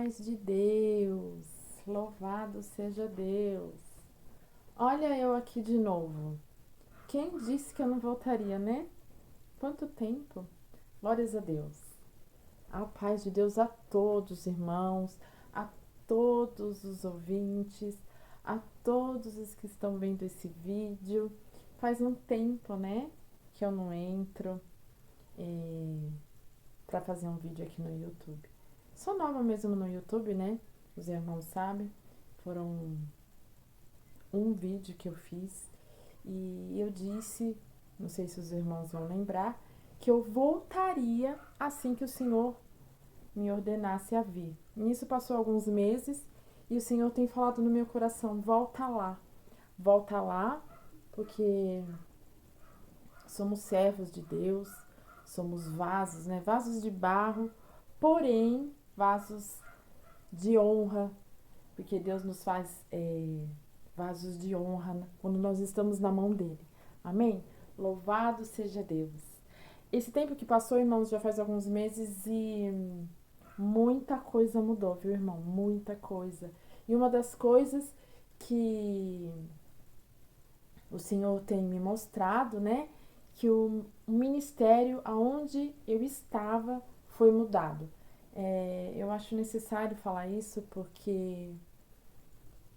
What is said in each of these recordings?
paz de Deus, louvado seja Deus. Olha eu aqui de novo. Quem disse que eu não voltaria, né? Quanto tempo? Glórias a Deus. A paz de Deus a todos, irmãos, a todos os ouvintes, a todos os que estão vendo esse vídeo. Faz um tempo, né, que eu não entro para fazer um vídeo aqui no YouTube. Sou nova mesmo no YouTube, né? Os irmãos sabem. Foram um vídeo que eu fiz e eu disse, não sei se os irmãos vão lembrar, que eu voltaria assim que o Senhor me ordenasse a vir. Nisso passou alguns meses e o Senhor tem falado no meu coração, volta lá, porque somos servos de Deus, somos vasos, né? Vasos de barro, porém vasos de honra, porque Deus nos faz vasos de honra quando nós estamos na mão dele. Amém? Louvado seja Deus. Esse tempo que passou, irmãos, já faz alguns meses e muita coisa mudou, viu, irmão? Muita coisa. E uma das coisas que o Senhor tem me mostrado, né, que o ministério aonde eu estava foi mudado. Eu acho necessário falar isso porque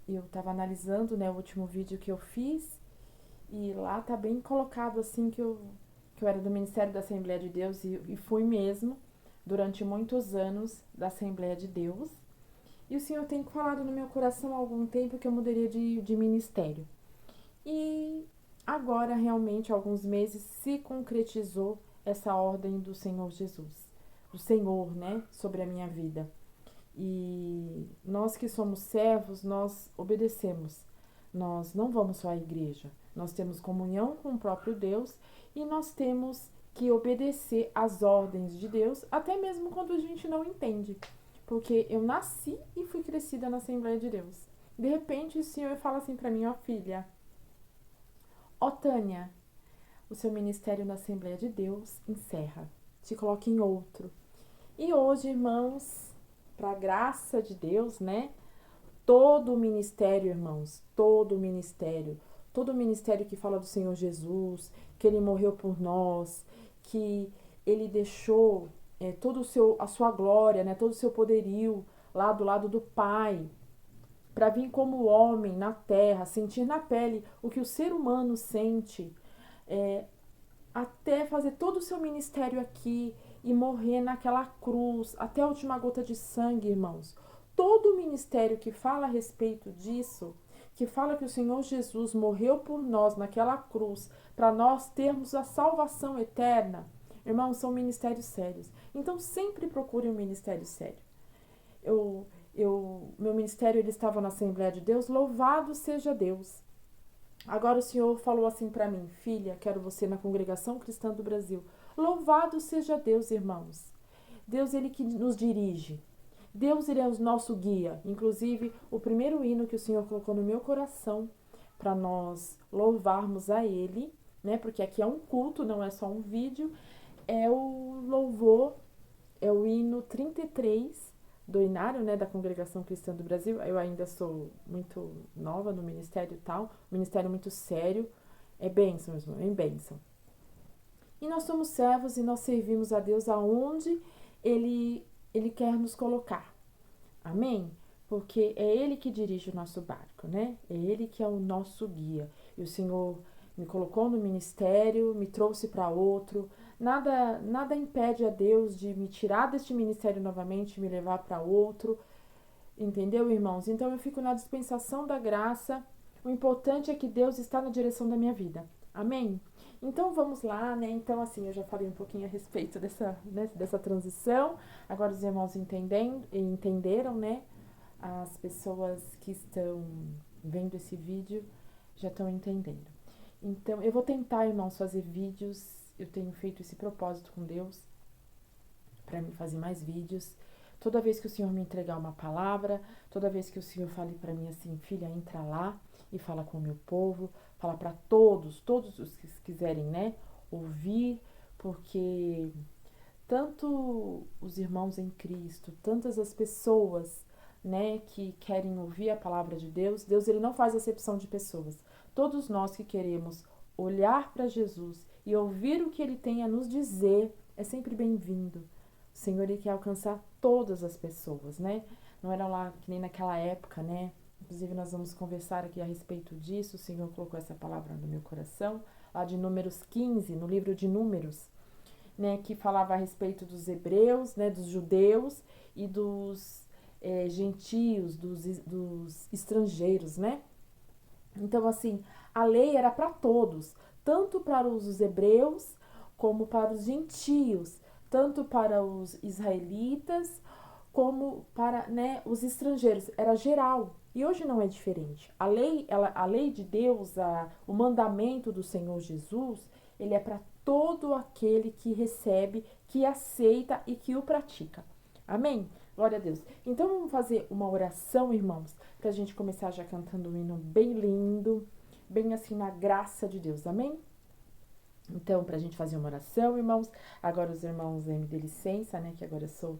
eu estava analisando, né, o último vídeo que eu fiz e lá tá bem colocado assim que eu era do Ministério da Assembleia de Deus e fui mesmo durante muitos anos da Assembleia de Deus. E o Senhor tem falado no meu coração há algum tempo que eu mudaria de ministério. E agora, realmente, há alguns meses, se concretizou essa ordem do Senhor Jesus, do Senhor, né, sobre a minha vida. E nós que somos servos, nós obedecemos. Nós não vamos só à igreja. Nós temos comunhão com o próprio Deus e nós temos que obedecer às ordens de Deus, até mesmo quando a gente não entende. Porque eu nasci e fui crescida na Assembleia de Deus. De repente, o Senhor fala assim para mim, ó filha, ó Tânia, o seu ministério na Assembleia de Deus encerra. Te coloque em outro. E hoje, irmãos, para a graça de Deus, né? Todo o ministério, irmãos, todo o ministério que fala do Senhor Jesus, que ele morreu por nós, que ele deixou todo a sua glória, né? Todo o seu poderio lá do lado do Pai, para vir como homem na terra, sentir na pele o que o ser humano sente, até fazer todo o seu ministério aqui e morrer naquela cruz, até a última gota de sangue, irmãos. Todo o ministério que fala a respeito disso, que fala que o Senhor Jesus morreu por nós naquela cruz, para nós termos a salvação eterna, irmãos, são ministérios sérios. Então, sempre procure um ministério sério. Meu ministério ele estava na Assembleia de Deus, louvado seja Deus. Agora o Senhor falou assim para mim, filha, quero você na Congregação Cristã do Brasil. Louvado seja Deus, irmãos. Deus, ele que nos dirige. Deus, ele é o nosso guia. Inclusive, o primeiro hino que o Senhor colocou no meu coração para nós louvarmos a ele, né? Porque aqui é um culto, não é só um vídeo. É o louvor, é o hino 33 do Inário, né, da Congregação Cristã do Brasil. Eu ainda sou muito nova no ministério e tal, ministério muito sério, é bênção, meus irmãos, é bênção. E nós somos servos e nós servimos a Deus aonde Ele quer nos colocar, amém? Porque é Ele que dirige o nosso barco, né? É Ele que é o nosso guia. E o Senhor me colocou no ministério, me trouxe para outro. Nada impede a Deus de me tirar deste ministério novamente e me levar para outro. Entendeu, irmãos? Então eu fico na dispensação da graça. O importante é que Deus está na direção da minha vida. Amém? Então vamos lá, né? Então, assim, eu já falei um pouquinho a respeito dessa transição. Agora os irmãos entenderam, né? As pessoas que estão vendo esse vídeo já estão entendendo. Então, eu vou tentar, irmãos, fazer vídeos. Eu tenho feito esse propósito com Deus para me fazer mais vídeos. Toda vez que o Senhor me entregar uma palavra, toda vez que o Senhor fale para mim assim, filha, entra lá e fala com o meu povo, fala para todos os que quiserem, né, ouvir, porque tanto os irmãos em Cristo, tantas as pessoas, né, que querem ouvir a palavra de Deus. Deus, ele não faz acepção de pessoas. Todos nós que queremos olhar para Jesus e ouvir o que ele tem a nos dizer é sempre bem-vindo. O Senhor, ele quer alcançar todas as pessoas, né? Não era lá que nem naquela época, né? Inclusive, nós vamos conversar aqui a respeito disso. O Senhor colocou essa palavra no meu coração, lá de Números 15, no livro de Números, né, que falava a respeito dos hebreus, né, dos judeus e dos gentios, dos estrangeiros, né? Então, assim, a lei era para todos, tanto para os hebreus como para os gentios, tanto para os israelitas como para, né, os estrangeiros, era geral. E hoje não é diferente. A lei de Deus, o mandamento do Senhor Jesus, ele é para todo aquele que recebe, que aceita e que o pratica. Amém? Glória a Deus. Então vamos fazer uma oração, irmãos, para a gente começar já cantando um hino bem lindo, bem assim na graça de Deus. Amém? Então, para a gente fazer uma oração, irmãos, agora os irmãos me dê licença, né, que agora eu sou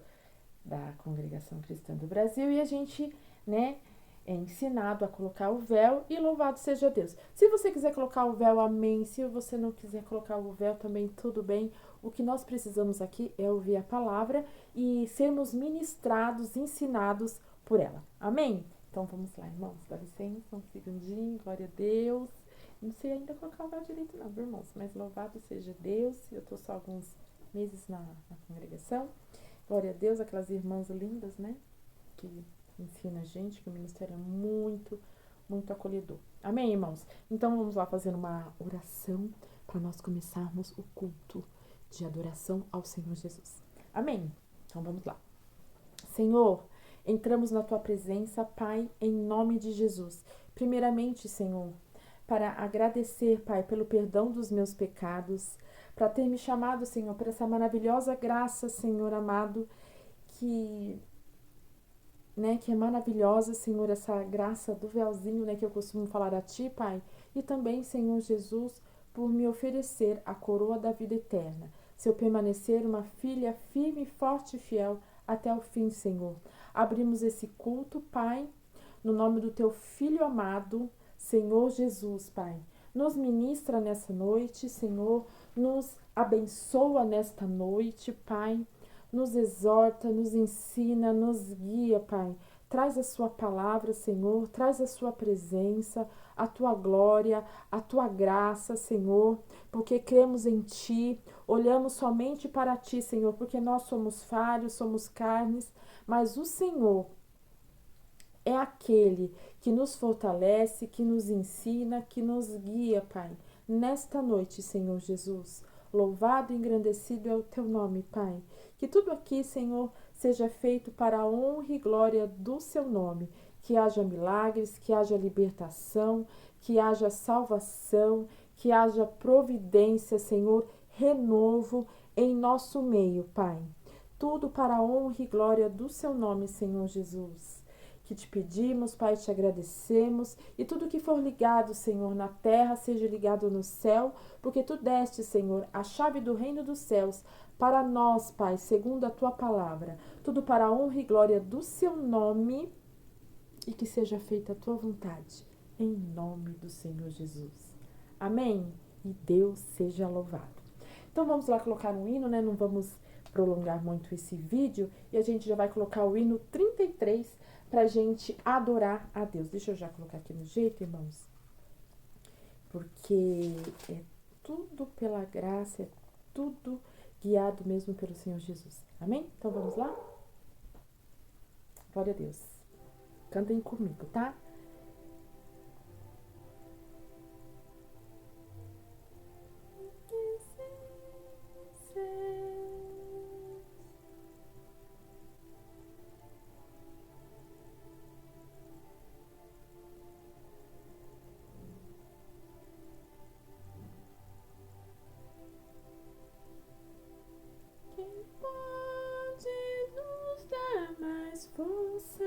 da Congregação Cristã do Brasil e a gente, né, é ensinado a colocar o véu e louvado seja Deus. Se você quiser colocar o véu, amém. Se você não quiser colocar o véu, também tudo bem. O que nós precisamos aqui é ouvir a palavra e sermos ministrados, ensinados por ela. Amém? Então vamos lá, irmãos. Dá licença, um segundinho. Glória a Deus. Não sei ainda colocar o véu direito não, irmãos, mas louvado seja Deus. Eu tô só alguns meses na congregação. Glória a Deus, aquelas irmãs lindas, né? Que ensina a gente, que o ministério é muito, muito acolhedor. Amém, irmãos? Então vamos lá fazer uma oração para nós começarmos o culto de adoração ao Senhor Jesus. Amém? Então vamos lá. Senhor, entramos na tua presença, Pai, em nome de Jesus. Primeiramente, Senhor, para agradecer, Pai, pelo perdão dos meus pecados, para ter me chamado, Senhor, por essa maravilhosa graça, Senhor amado, que é maravilhosa, Senhor, essa graça do véuzinho, né, que eu costumo falar a Ti, Pai, e também, Senhor Jesus, por me oferecer a coroa da vida eterna, se eu permanecer uma filha firme, forte e fiel até o fim, Senhor. Abrimos esse culto, Pai, no nome do Teu Filho amado, Senhor Jesus, Pai. Nos ministra nessa noite, Senhor, nos abençoa nesta noite, Pai. Nos exorta, nos ensina, nos guia, Pai. Traz a sua palavra, Senhor, traz a sua presença, a tua glória, a tua graça, Senhor, porque cremos em Ti, olhamos somente para Ti, Senhor, porque nós somos falhos, somos carnes, mas o Senhor é aquele que nos fortalece, que nos ensina, que nos guia, Pai. Nesta noite, Senhor Jesus, louvado e engrandecido é o Teu nome, Pai. Que tudo aqui, Senhor, seja feito para a honra e glória do Seu nome. Que haja milagres, que haja libertação, que haja salvação, que haja providência, Senhor, renovo em nosso meio, Pai. Tudo para a honra e glória do Seu nome, Senhor Jesus. Que te pedimos, Pai, te agradecemos, e tudo que for ligado, Senhor, na terra, seja ligado no céu, porque Tu deste, Senhor, a chave do reino dos céus para nós, Pai, segundo a Tua palavra. Tudo para a honra e glória do Seu nome, e que seja feita a Tua vontade, em nome do Senhor Jesus. Amém? E Deus seja louvado. Então vamos lá colocar um hino, né? Não vamos prolongar muito esse vídeo, e a gente já vai colocar o hino 33 pra gente adorar a Deus. Deixa eu já colocar aqui no jeito, irmãos, porque é tudo pela graça, é tudo guiado mesmo pelo Senhor Jesus. Amém? Então vamos lá? Glória a Deus. Cantem comigo, tá? Quem pode nos dar mais forças?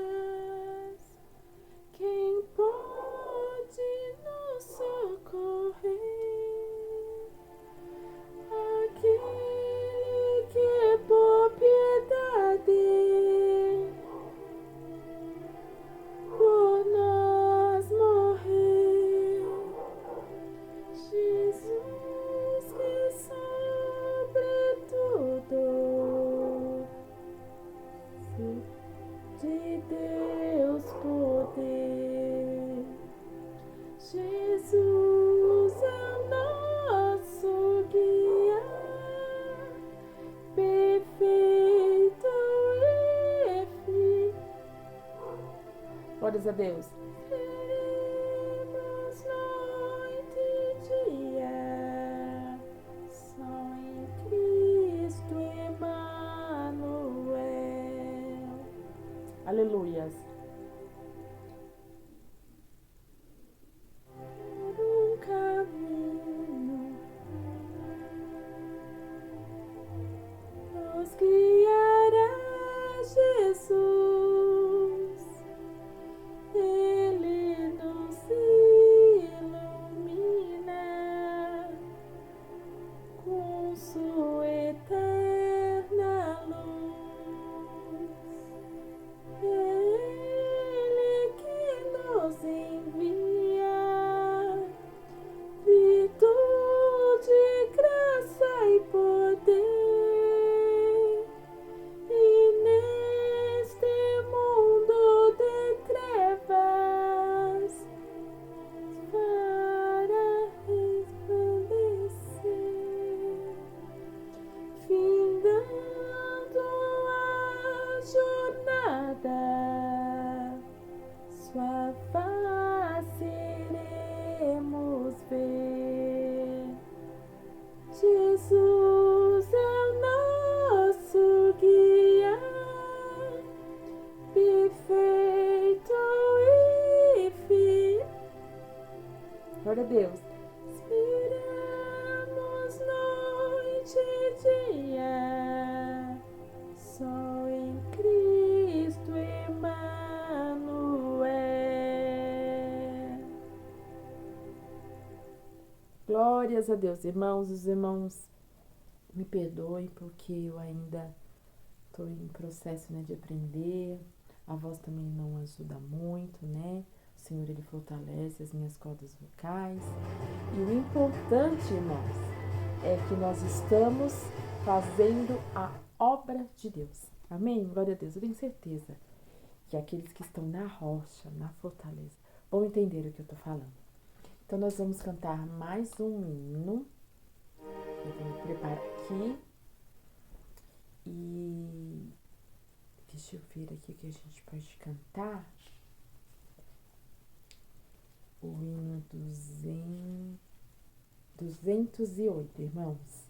Quem pode nos socorrer? Aquele que é bom Glórias a Deus. Seremos noite e dia, só em Cristo Emmanuel. Aleluias. Um caminho nos guiará Jesus. Ele nos ilumina com sua eterna luz. Ele que nos envia virtude, graça e poder, e neste mundo de trevas para resplandecer, findando a jornada, sua face iremos ver. Jesus é o nosso guia, perfeito e fiel. Glória a Deus. Esperamos noite e dia, só em Cristo Emmanuel. Glórias a Deus, irmãos. Os irmãos me perdoem porque eu ainda estou em processo, né, de aprender. A voz também não ajuda muito, né? O Senhor, Ele fortalece as minhas cordas vocais. E o importante, irmãos, é que nós estamos fazendo a obra de Deus. Amém? Glória a Deus. Eu tenho certeza que aqueles que estão na rocha, na fortaleza, vão entender o que eu estou falando. Então, nós vamos cantar mais um hino. Eu vou me preparar aqui. E deixa eu ver aqui o que a gente pode cantar. O hino 208, irmãos.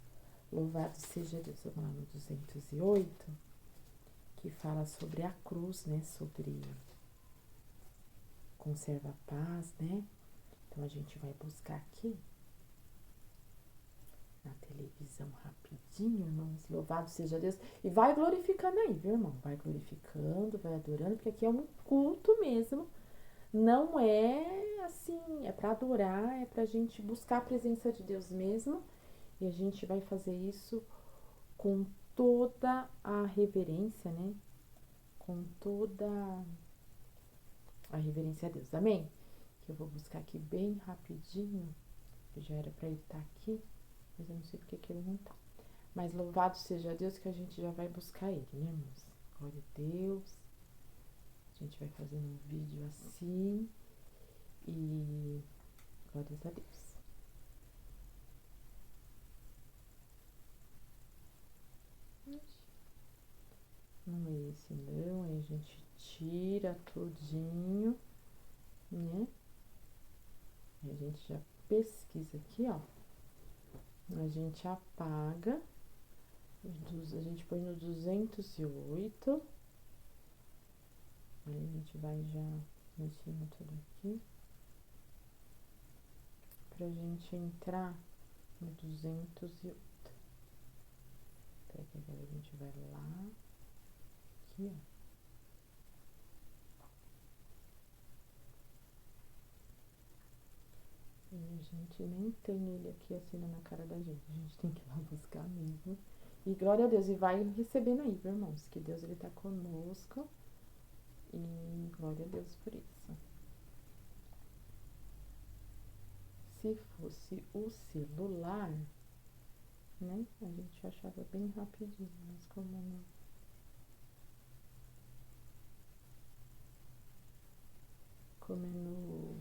Louvado seja Deus. Vamos lá no 208, que fala sobre a cruz, né? Sobre conserva a paz, né? Então, a gente vai buscar aqui na televisão rapidinho, irmãos. Louvado seja Deus. E vai glorificando aí, viu, irmão? Vai glorificando, vai adorando, porque aqui é um culto mesmo. Não é assim, é para adorar, é pra gente buscar a presença de Deus mesmo. E a gente vai fazer isso com toda a reverência, né? Com toda a reverência a Deus. Amém? Que eu vou buscar aqui bem rapidinho. Que já era para ele estar aqui, mas eu não sei porque que ele não tá. Mas louvado seja Deus que a gente já vai buscar ele, né, irmãos? Glória a Deus. A gente vai fazendo um vídeo assim. E glórias a Deus. Não é esse não, aí a gente tira tudinho, né? Aí a gente já pesquisa aqui, ó. A gente apaga, a gente põe no 208. Aí a gente vai já mexendo tudo aqui. Pra gente entrar no 208. Até que agora a gente vai lá. Aqui, ó. E a gente nem tem ele aqui assinando na cara da gente. A gente tem que ir lá buscar mesmo. E glória a Deus. E vai recebendo aí, viu, irmãos? Que Deus, ele tá conosco. E glória a Deus por isso. Se fosse o celular, né? A gente achava bem rapidinho. Mas como não... Como é no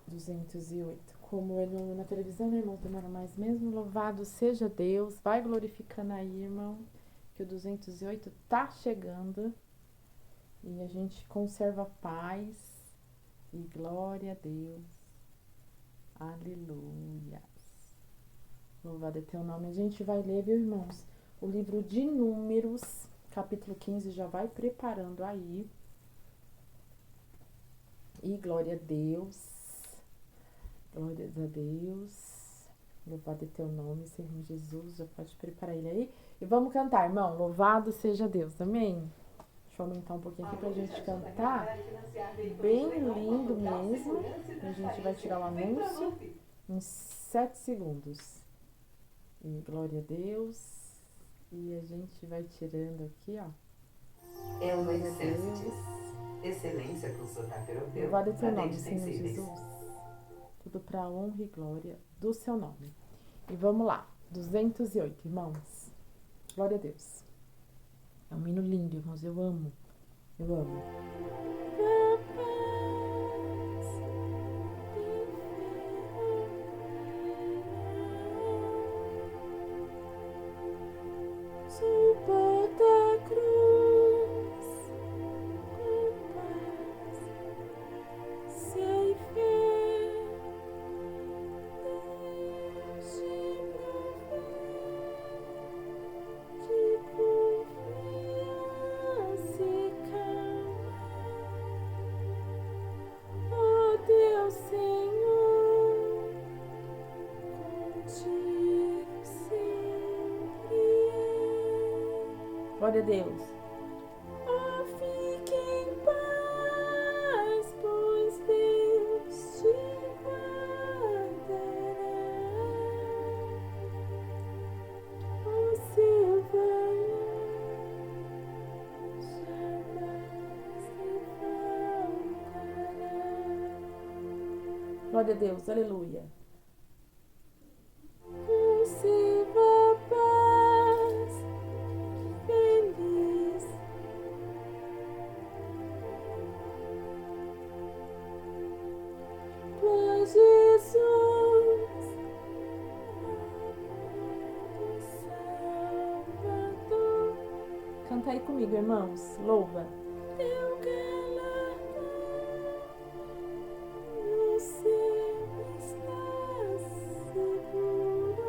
208. Como é na televisão, né, irmão? Demora mais mesmo. Louvado seja Deus. Vai glorificando aí, irmão. que o 208 tá chegando e a gente conserva a paz e glória a Deus. Aleluia. Louvado é teu nome. A gente vai ler, viu, irmãos? O livro de Números, capítulo 15, já vai preparando aí. E glória a Deus. Glórias a Deus. Louvado é teu nome, Senhor Jesus. Já pode preparar ele aí. E vamos cantar, irmão. Louvado seja Deus. Amém? Deixa eu aumentar um pouquinho aqui pra gente cantar. Bem lindo mesmo. A gente vai tirar o anúncio em 7 segundos. E glória a Deus. E a gente vai tirando aqui, ó. É uma Excelsis. Excelência consultar-terapeuta. Louvado é teu nome, Senhor Jesus. Tudo para a honra e glória do seu nome. E vamos lá. 208, irmãos. Glória a Deus. É um hino lindo, irmãos. Eu amo. Eu amo. Suporta a cruz com paz, sem fé, Deus te provê de confiança e calma. Oh Deus, Senhor, contigo sempre é. Glória a Deus. Oh, fique em paz, pois Deus te guardará. O seu valor jamais te faltará. Glória a Deus, aleluia. Conceba a paz, feliz. Pois Jesus, amado Salvador. Canta aí comigo, irmãos. Louva. Teu galardão no céu está seguro.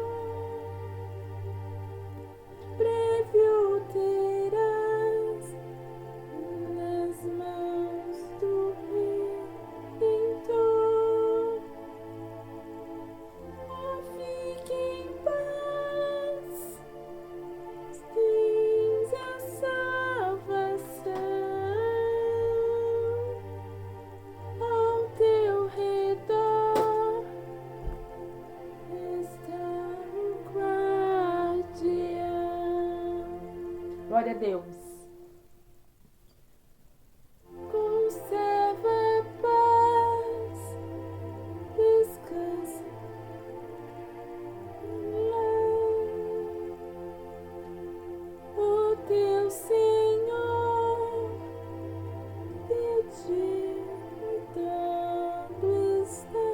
Breve o terás nas mãos do Redentor. Oh, fique em paz, tens a salvação ao teu redor. Está o guardião. Glória a Deus. Conserva a paz, descansa lá. O teu Senhor de ti cuidando está.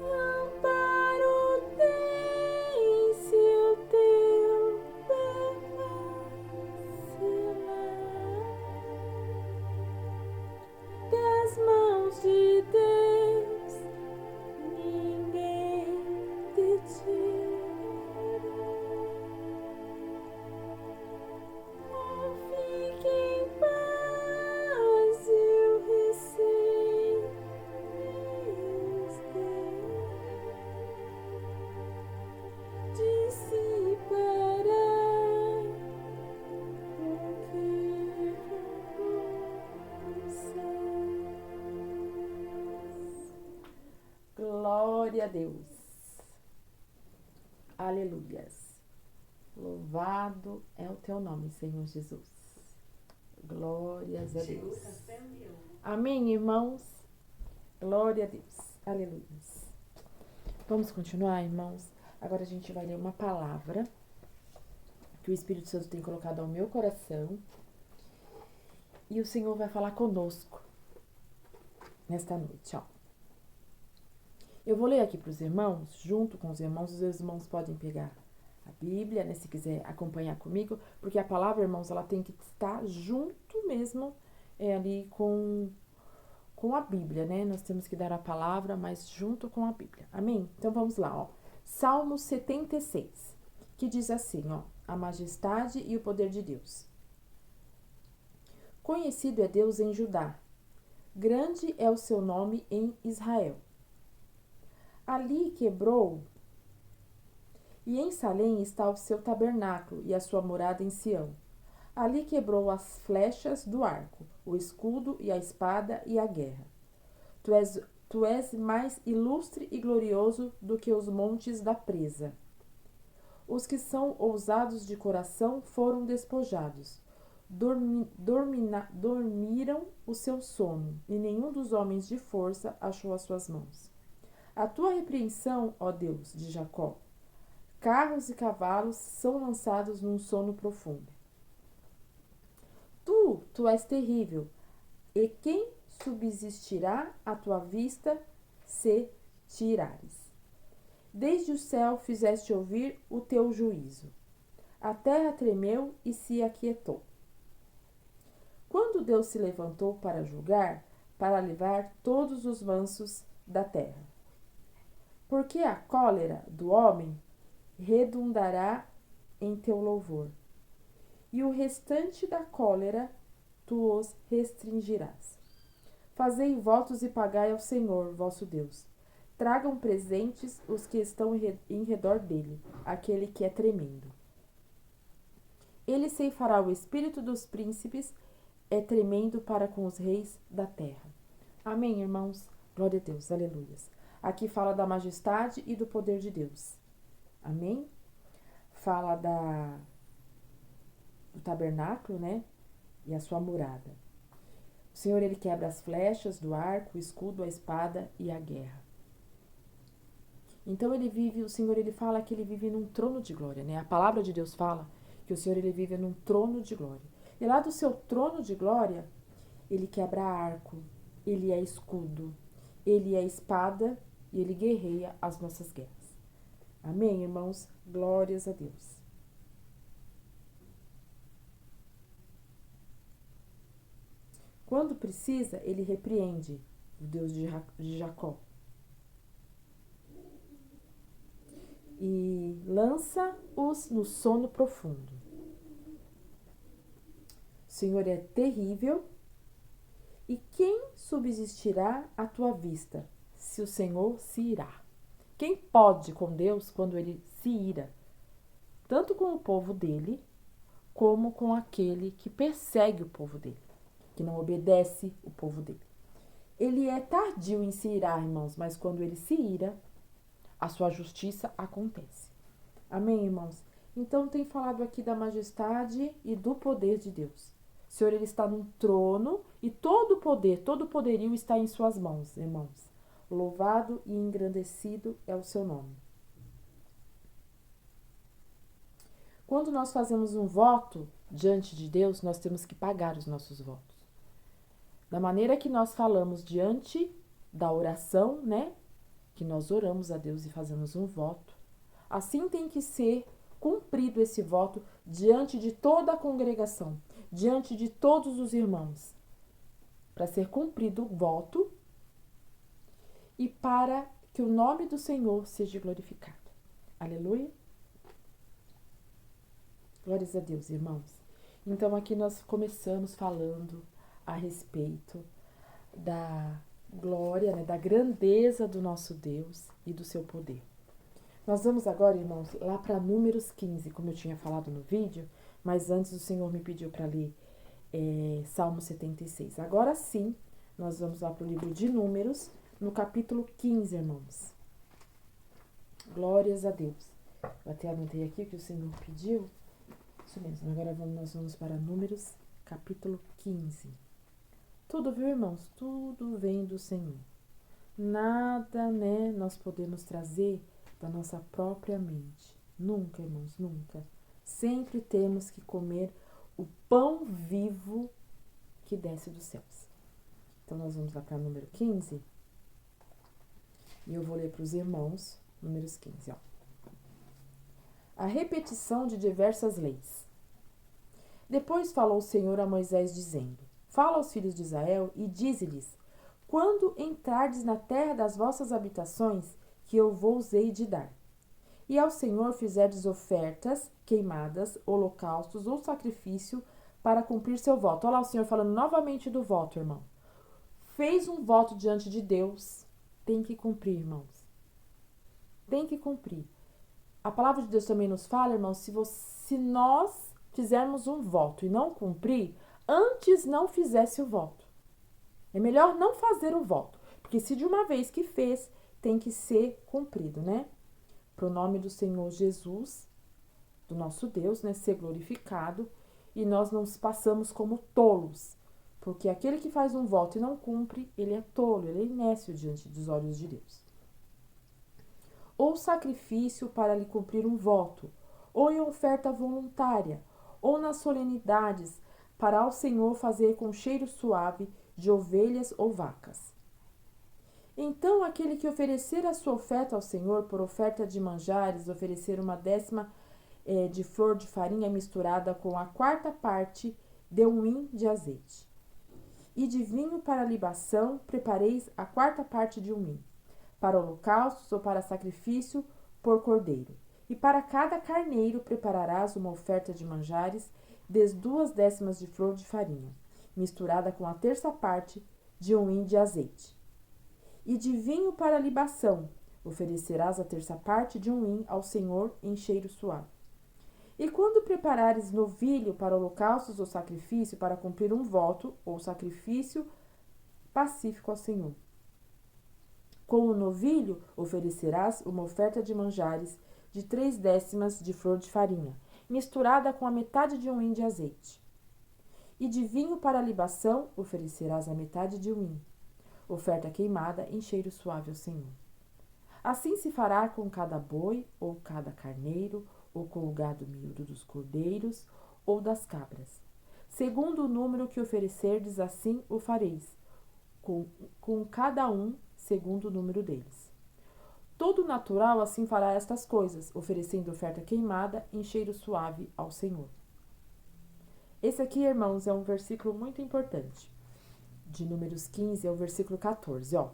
Amparo tem se o teu pé vacilar. Das mãos de Deus ninguém te tirará. Oh, fique em paz e o recebes dissipará o que você. Glória a Deus. Aleluias. Louvado é o teu nome, Senhor Jesus. Glórias a Deus. Amém, irmãos? Glória a Deus. Aleluias. Vamos continuar, irmãos? Agora a gente vai ler uma palavra que o Espírito Santo tem colocado ao meu coração. E o Senhor vai falar conosco nesta noite, ó. Eu vou ler aqui para os irmãos, junto com os irmãos podem pegar a Bíblia, né? Se quiser acompanhar comigo, porque a palavra, irmãos, ela tem que estar junto mesmo ali com a Bíblia, né? Nós temos que dar a palavra, mas junto com a Bíblia. Amém? Então vamos lá, ó. Salmo 76, que diz assim, ó: a majestade e o poder de Deus. Conhecido é Deus em Judá, grande é o seu nome em Israel. Ali quebrou, e em Salém está o seu tabernáculo e a sua morada em Sião. Ali quebrou as flechas do arco, o escudo e a espada e a guerra. Tu és mais ilustre e glorioso do que os montes da presa. Os que são ousados de coração foram despojados. Dormiram o seu sono, e nenhum dos homens de força achou as suas mãos. A tua repreensão, ó Deus de Jacó, carros e cavalos são lançados num sono profundo. Tu és terrível, e quem subsistirá à tua vista se tirares? Desde o céu fizeste ouvir o teu juízo. A terra tremeu e se aquietou. Quando Deus se levantou para julgar, para livrar todos os mansos da terra. Porque a cólera do homem redundará em teu louvor, e o restante da cólera tu os restringirás. Fazei votos e pagai ao Senhor, vosso Deus. Tragam presentes os que estão em redor dele, aquele que é tremendo. Ele ceifará o espírito dos príncipes, é tremendo para com os reis da terra. Amém, irmãos? Glória a Deus, aleluias. Aqui fala da majestade e do poder de Deus. Amém? Fala do tabernáculo, né? E a sua morada. O Senhor, ele quebra as flechas do arco, o escudo, a espada e a guerra. Então o Senhor, ele fala que ele vive num trono de glória, né? A palavra de Deus fala que o Senhor, ele vive num trono de glória. E lá do seu trono de glória, ele quebra arco, ele é escudo, ele é espada e ele guerreia as nossas guerras. Amém, irmãos? Glórias a Deus. Quando precisa, ele repreende o Deus de Jacó. E lança-os no sono profundo. O Senhor é terrível. E quem subsistirá à tua vista, se o Senhor se irá? Quem pode com Deus quando ele se ira? Tanto com o povo dele, como com aquele que persegue o povo dele, que não obedece o povo dele. Ele é tardio em se irar, irmãos, mas quando ele se ira, a sua justiça acontece. Amém, irmãos? Então tem falado aqui da majestade e do poder de Deus. O Senhor, ele está num trono e todo o poder, todo o poderio está em suas mãos, irmãos. Louvado e engrandecido é o seu nome. Quando nós fazemos um voto diante de Deus, nós temos que pagar os nossos votos. Da maneira que nós falamos diante da oração, né? Que nós oramos a Deus e fazemos um voto. Assim tem que ser cumprido esse voto diante de toda a congregação, diante de todos os irmãos. Para ser cumprido o voto e para que o nome do Senhor seja glorificado. Aleluia. Glórias a Deus, irmãos. Então aqui nós começamos falando a respeito da glória, né, da grandeza do nosso Deus e do seu poder. Nós vamos agora, irmãos, lá para Números 15, como eu tinha falado no vídeo, mas antes o Senhor me pediu para ler Salmo 76. Agora sim, nós vamos lá para o livro de Números, no capítulo 15, irmãos. Glórias a Deus. Eu até anotei aqui o que o Senhor pediu. Isso mesmo, agora nós vamos para Números, capítulo 15. Tudo, viu, irmãos? Tudo vem do Senhor. Nada, né, nós podemos trazer da nossa própria mente. Nunca, irmãos, nunca. Sempre temos que comer o pão vivo que desce dos céus. Então, nós vamos lá para número 15. E eu vou ler para os irmãos, números 15, ó. a repetição de diversas leis. Depois falou o Senhor a Moisés, dizendo: Fala aos filhos de Israel e dize-lhes: Quando entrardes na terra das vossas habitações, que eu vos hei de dar, e ao Senhor fizerdes ofertas, queimadas, holocaustos ou sacrifício para cumprir seu voto. Olha lá o Senhor falando novamente do voto, irmão. Fez um voto diante de Deus, tem que cumprir, irmãos. Tem que cumprir. A palavra de Deus também nos fala, irmãos, se nós fizermos um voto e não cumprir, antes não fizesse o voto. É melhor não fazer o voto, porque se de uma vez que fez, tem que ser cumprido, né? Para o nome do Senhor Jesus, do nosso Deus, né, ser glorificado, e nós não passamos como tolos, porque aquele que faz um voto e não cumpre, ele é tolo, ele é inécio diante dos olhos de Deus. Ou sacrifício para lhe cumprir um voto, ou em oferta voluntária, ou nas solenidades, para ao Senhor fazer com cheiro suave de ovelhas ou vacas. Então, aquele que oferecer a sua oferta ao Senhor, por oferta de manjares, oferecer uma décima de flor de farinha misturada com a quarta parte de um hin de azeite. E de vinho para libação, prepareis a quarta parte de um hin, para holocaustos ou para sacrifício por cordeiro. E para cada carneiro prepararás uma oferta de manjares, des 2/10 de flor de farinha, misturada com a terça parte de um hin de azeite. E de vinho para libação, oferecerás a terça parte de um hin ao Senhor em cheiro suave. E quando preparares novilho para holocaustos ou sacrifício, para cumprir um voto ou sacrifício pacífico ao Senhor. Com o novilho oferecerás uma oferta de manjares de 3/10 de flor de farinha, misturada com a metade de um hin de azeite. E de vinho para libação oferecerás a metade de um hin, oferta queimada em cheiro suave ao Senhor. Assim se fará com cada boi, ou cada carneiro, ou com o gado miúdo dos cordeiros, ou das cabras. Segundo o número que oferecerdes, assim o fareis, com cada um, segundo o número deles. Todo natural assim fará estas coisas, oferecendo oferta queimada em cheiro suave ao Senhor. Esse aqui, irmãos, é um versículo muito importante. De Números 15 ao versículo 14, ó.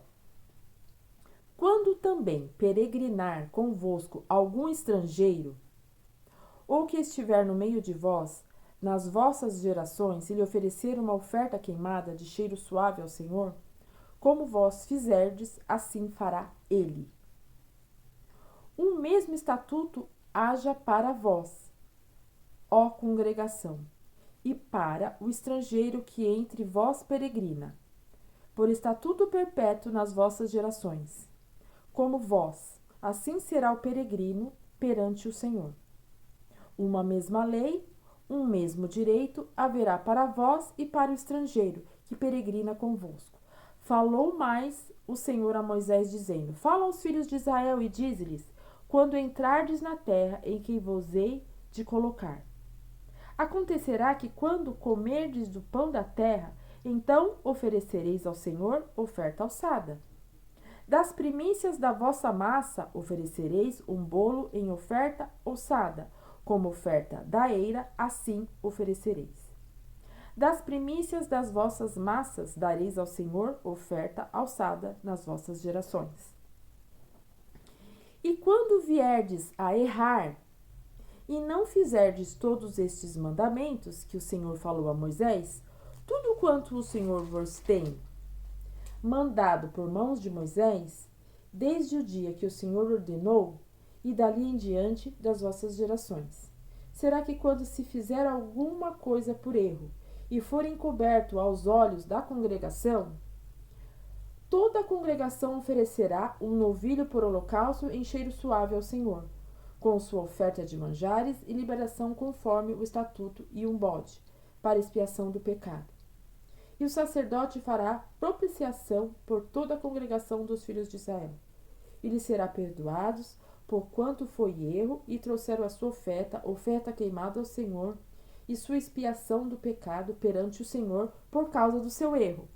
Quando também peregrinar convosco algum estrangeiro, ou que estiver no meio de vós, nas vossas gerações, e lhe oferecer uma oferta queimada de cheiro suave ao Senhor, como vós fizerdes, assim fará ele. Um mesmo estatuto haja para vós, ó congregação, e para o estrangeiro que entre vós peregrina, por estatuto perpétuo nas vossas gerações. Como vós, assim será o peregrino perante o Senhor. Uma mesma lei, um mesmo direito haverá para vós e para o estrangeiro que peregrina convosco. Falou mais o Senhor a Moisés, dizendo: Fala aos filhos de Israel e dize-lhes: Quando entrardes na terra em que vos hei de colocar. Acontecerá que quando comerdes do pão da terra, então oferecereis ao Senhor oferta alçada. Das primícias da vossa massa oferecereis um bolo em oferta alçada, como oferta da eira, assim oferecereis. Das primícias das vossas massas dareis ao Senhor oferta alçada nas vossas gerações. E quando vierdes a errar, e não fizerdes todos estes mandamentos que o Senhor falou a Moisés, tudo quanto o Senhor vos tem mandado por mãos de Moisés, desde o dia que o Senhor ordenou, e dali em diante das vossas gerações. Será que quando se fizer alguma coisa por erro, e for encoberto aos olhos da congregação, toda a congregação oferecerá um novilho por holocausto em cheiro suave ao Senhor, com sua oferta de manjares e liberação conforme o estatuto, e um bode, para expiação do pecado. E o sacerdote fará propiciação por toda a congregação dos filhos de Israel. E lhes será perdoados, porquanto foi erro, e trouxeram a sua oferta queimada ao Senhor, e sua expiação do pecado perante o Senhor por causa do seu erro.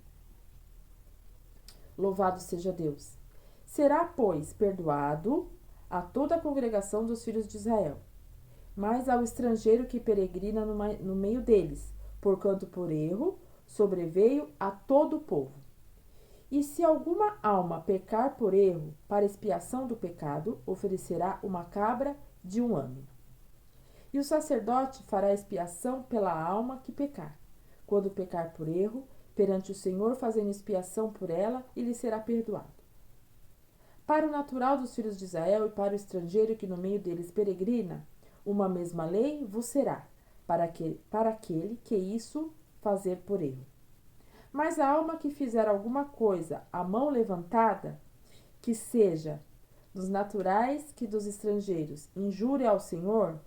Louvado seja Deus! Será, pois, perdoado a toda a congregação dos filhos de Israel. mas ao estrangeiro que peregrina no meio deles, porquanto por erro sobreveio a todo o povo. E se alguma alma pecar por erro, para expiação do pecado, oferecerá uma cabra de 1 ano. E o sacerdote fará expiação pela alma que pecar, quando pecar por erro, perante o Senhor, fazendo expiação por ela, e lhe será perdoado. Para o natural dos filhos de Israel e para o estrangeiro que no meio deles peregrina, uma mesma lei vos será, para aquele que isso fazer por erro. Mas a alma que fizer alguma coisa à mão levantada, que seja dos naturais que dos estrangeiros, injúria ao Senhor,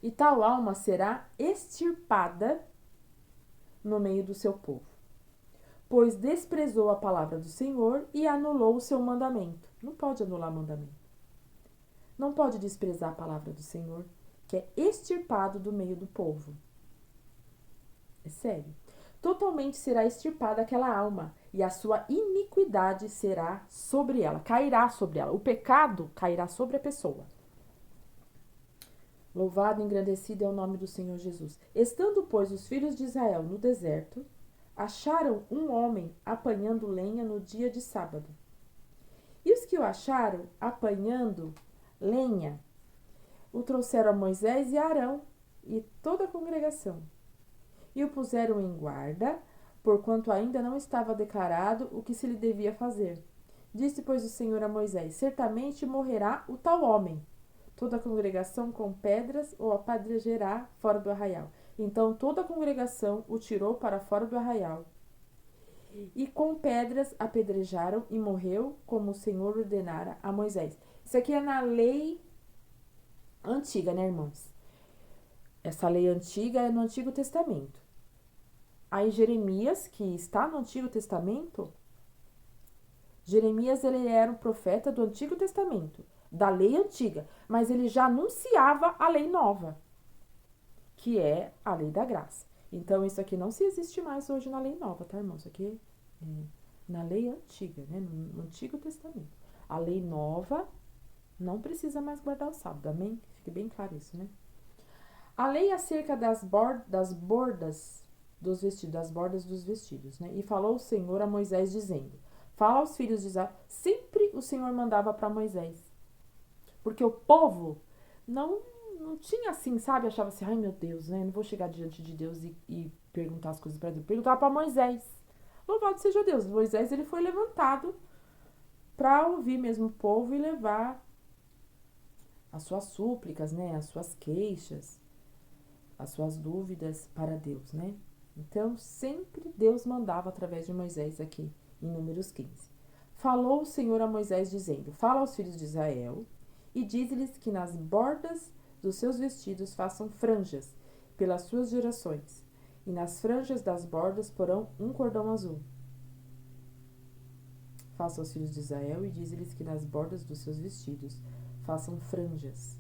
e tal alma será extirpada no meio do seu povo, pois desprezou a palavra do Senhor e anulou o seu mandamento. Não pode anular mandamento. Não pode desprezar a palavra do Senhor, que é extirpado do meio do povo. É sério. Totalmente será extirpada aquela alma, e a sua iniquidade será sobre ela, cairá sobre ela. O pecado cairá sobre a pessoa. Louvado e engrandecido é o nome do Senhor Jesus. Estando, pois, os filhos de Israel no deserto, acharam um homem apanhando lenha no dia de sábado. E os que o acharam apanhando lenha, o trouxeram a Moisés e a Arão e toda a congregação. E o puseram em guarda, porquanto ainda não estava declarado o que se lhe devia fazer. Disse, pois, o Senhor a Moisés: certamente morrerá o tal homem. Toda a congregação com pedras o apedrejará fora do arraial. Então toda a congregação o tirou para fora do arraial. E com pedras apedrejaram e morreu, como o Senhor ordenara a Moisés. Isso aqui é na lei antiga, né, irmãos? Essa lei antiga é no Antigo Testamento. Aí Jeremias, que está no Antigo Testamento, Jeremias ele era um profeta do Antigo Testamento, da lei antiga, mas ele já anunciava a lei nova, que é a lei da graça. Então isso aqui não se existe mais hoje na lei nova, tá, irmãos? Isso aqui é na lei antiga, né, no Antigo Testamento. A lei nova não precisa mais guardar o sábado, amém? Fique bem claro isso, né? A lei acerca das bordas dos vestidos, né? E falou o Senhor a Moisés dizendo: fala aos filhos de Israel. Sempre o Senhor mandava para Moisés, porque o povo não tinha assim, sabe? Achava assim, ai meu Deus, né? Não vou chegar diante de Deus e perguntar as coisas para Deus. Perguntava para Moisés. Louvado seja Deus. Moisés ele foi levantado para ouvir mesmo o povo e levar as suas súplicas, né? As suas queixas, as suas dúvidas para Deus, né? Então, sempre Deus mandava através de Moisés aqui, em Números 15. Falou o Senhor a Moisés, dizendo: fala aos filhos de Israel e diz-lhes que nas bordas dos seus vestidos façam franjas pelas suas gerações, e nas franjas das bordas porão um cordão azul. Faça aos filhos de Israel e diz-lhes que nas bordas dos seus vestidos façam franjas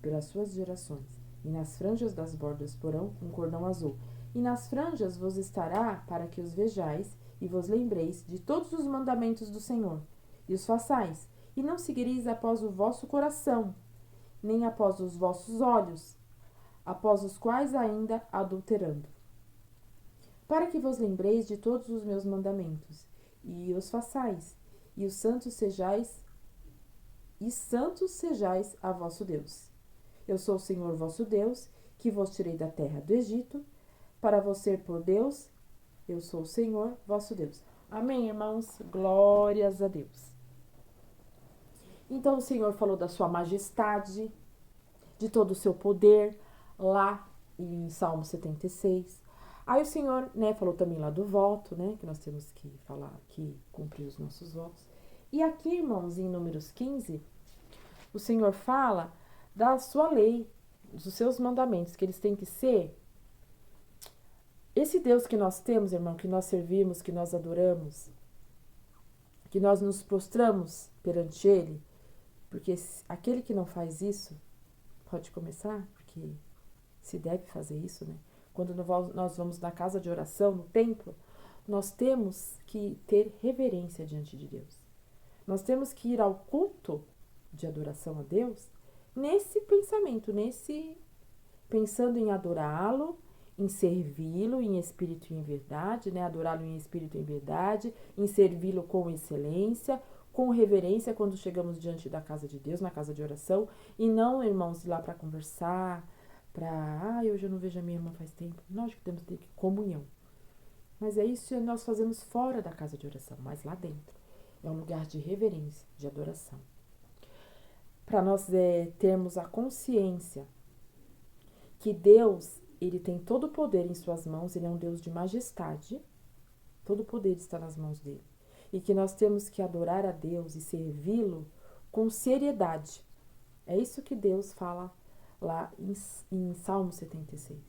pelas suas gerações, e nas franjas das bordas porão um cordão azul. E nas franjas vos estará para que os vejais e vos lembreis de todos os mandamentos do Senhor, e os façais, e não seguireis após o vosso coração, nem após os vossos olhos, após os quais ainda adulterando. Para que vos lembreis de todos os meus mandamentos, e os façais, e os santos sejais a vosso Deus. Eu sou o Senhor vosso Deus, que vos tirei da terra do Egito, para vos ser por Deus. Eu sou o Senhor vosso Deus. Amém, irmãos? Glórias a Deus. Então o Senhor falou da sua majestade, de todo o seu poder, lá em Salmo 76. Aí o Senhor, né, falou também lá do voto, né, que nós temos que falar, que cumprir os nossos votos. E aqui, irmãos, em Números 15, o Senhor fala da sua lei, dos seus mandamentos, que eles têm que ser. Esse Deus que nós temos, irmão, que nós servimos, que nós adoramos, que nós nos prostramos perante Ele, porque aquele que não faz isso, pode começar, porque se deve fazer isso, né? Quando nós vamos na casa de oração, no templo, nós temos que ter reverência diante de Deus. Nós temos que ir ao culto de adoração a Deus nesse pensamento, pensando em adorá-lo, em servi-lo em espírito e em verdade, né? Adorá-lo em espírito e em verdade, em servi-lo com excelência, com reverência quando chegamos diante da casa de Deus, na casa de oração, e não, irmãos, ir lá para conversar, hoje eu não vejo a minha irmã faz tempo. Nós que temos que ter comunhão. Mas é isso que nós fazemos fora da casa de oração, mas lá dentro. É um lugar de reverência, de adoração. Para nós termos a consciência que Deus, ele tem todo o poder em suas mãos, ele é um Deus de majestade, todo o poder está nas mãos dele. E que nós temos que adorar a Deus e servi-lo com seriedade. É isso que Deus fala lá em Salmo 76.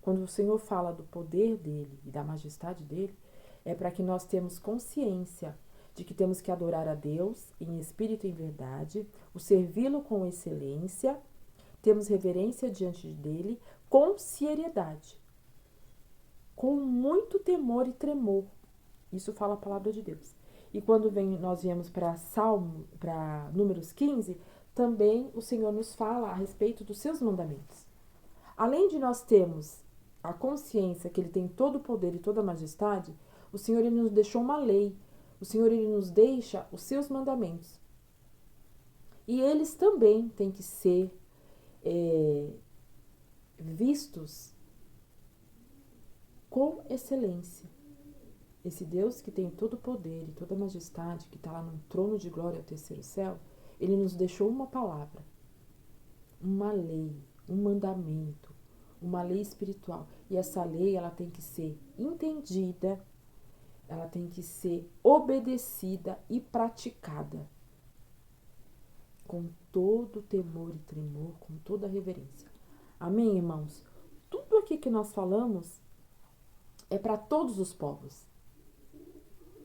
Quando o Senhor fala do poder dele e da majestade dele, é para que nós tenhamos consciência de que temos que adorar a Deus em espírito e em verdade, o servi-lo com excelência, temos reverência diante dele com seriedade, com muito temor e tremor. Isso fala a palavra de Deus. E quando nós viemos para Números 15, também o Senhor nos fala a respeito dos seus mandamentos. Além de nós termos a consciência que ele tem todo o poder e toda a majestade, o Senhor ele nos deixou uma lei. O Senhor ele nos deixa os seus mandamentos. E eles também têm que ser vistos com excelência. Esse Deus que tem todo o poder e toda a majestade, que está lá no trono de glória ao terceiro céu, ele nos deixou uma palavra, uma lei, um mandamento, uma lei espiritual. E essa lei, ela tem que ser entendida, ela tem que ser obedecida e praticada com todo temor e tremor, com toda reverência. Amém, irmãos? Tudo aqui que nós falamos é para todos os povos.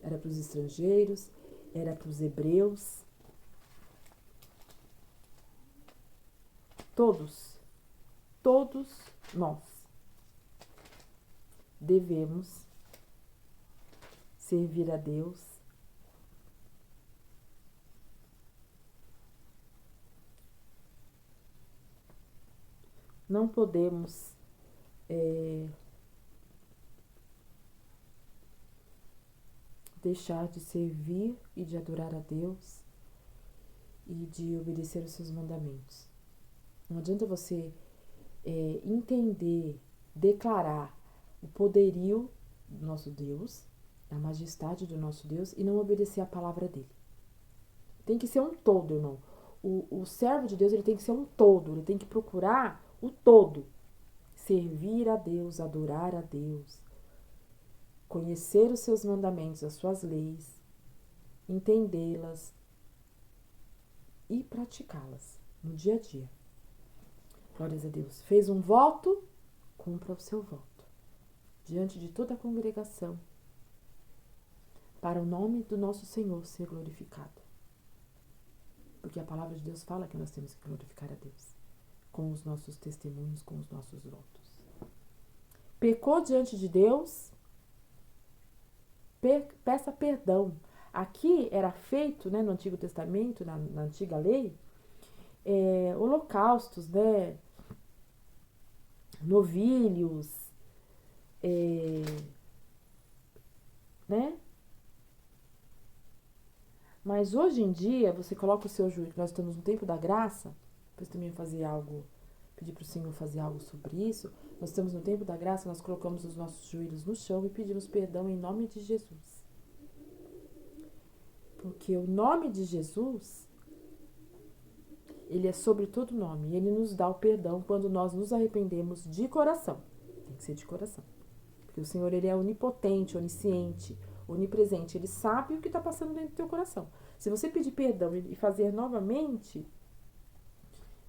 Era para os estrangeiros, era para os hebreus. Todos nós devemos servir a Deus não podemos deixar de servir e de adorar a Deus e de obedecer os seus mandamentos. Não adianta você entender, declarar o poderio do nosso Deus, a majestade do nosso Deus e não obedecer a palavra dele. Tem que ser um todo, irmão. O servo de Deus ele tem que ser um todo, ele tem que procurar o todo. Servir a Deus, adorar a Deus, conhecer os seus mandamentos, as suas leis, entendê-las e praticá-las no dia a dia. Glórias a Deus. Fez um voto, cumpra o seu voto. Diante de toda a congregação, para o nome do nosso Senhor ser glorificado. Porque a palavra de Deus fala que nós temos que glorificar a Deus com os nossos testemunhos, com os nossos votos. Pecou diante de Deus, peça perdão. Aqui era feito, né, no Antigo Testamento, na antiga lei, holocaustos, né, novilhos, né? Mas hoje em dia, você coloca o seu joelho, nós estamos no tempo da graça, depois também pedir para o Senhor fazer algo sobre isso. Nós estamos no tempo da graça, nós colocamos os nossos joelhos no chão e pedimos perdão em nome de Jesus. Porque o nome de Jesus, ele é sobre todo nome, e ele nos dá o perdão quando nós nos arrependemos de coração. Tem que ser de coração. Porque o Senhor, ele é onipotente, onisciente, onipresente. Ele sabe o que está passando dentro do teu coração. Se você pedir perdão e fazer novamente,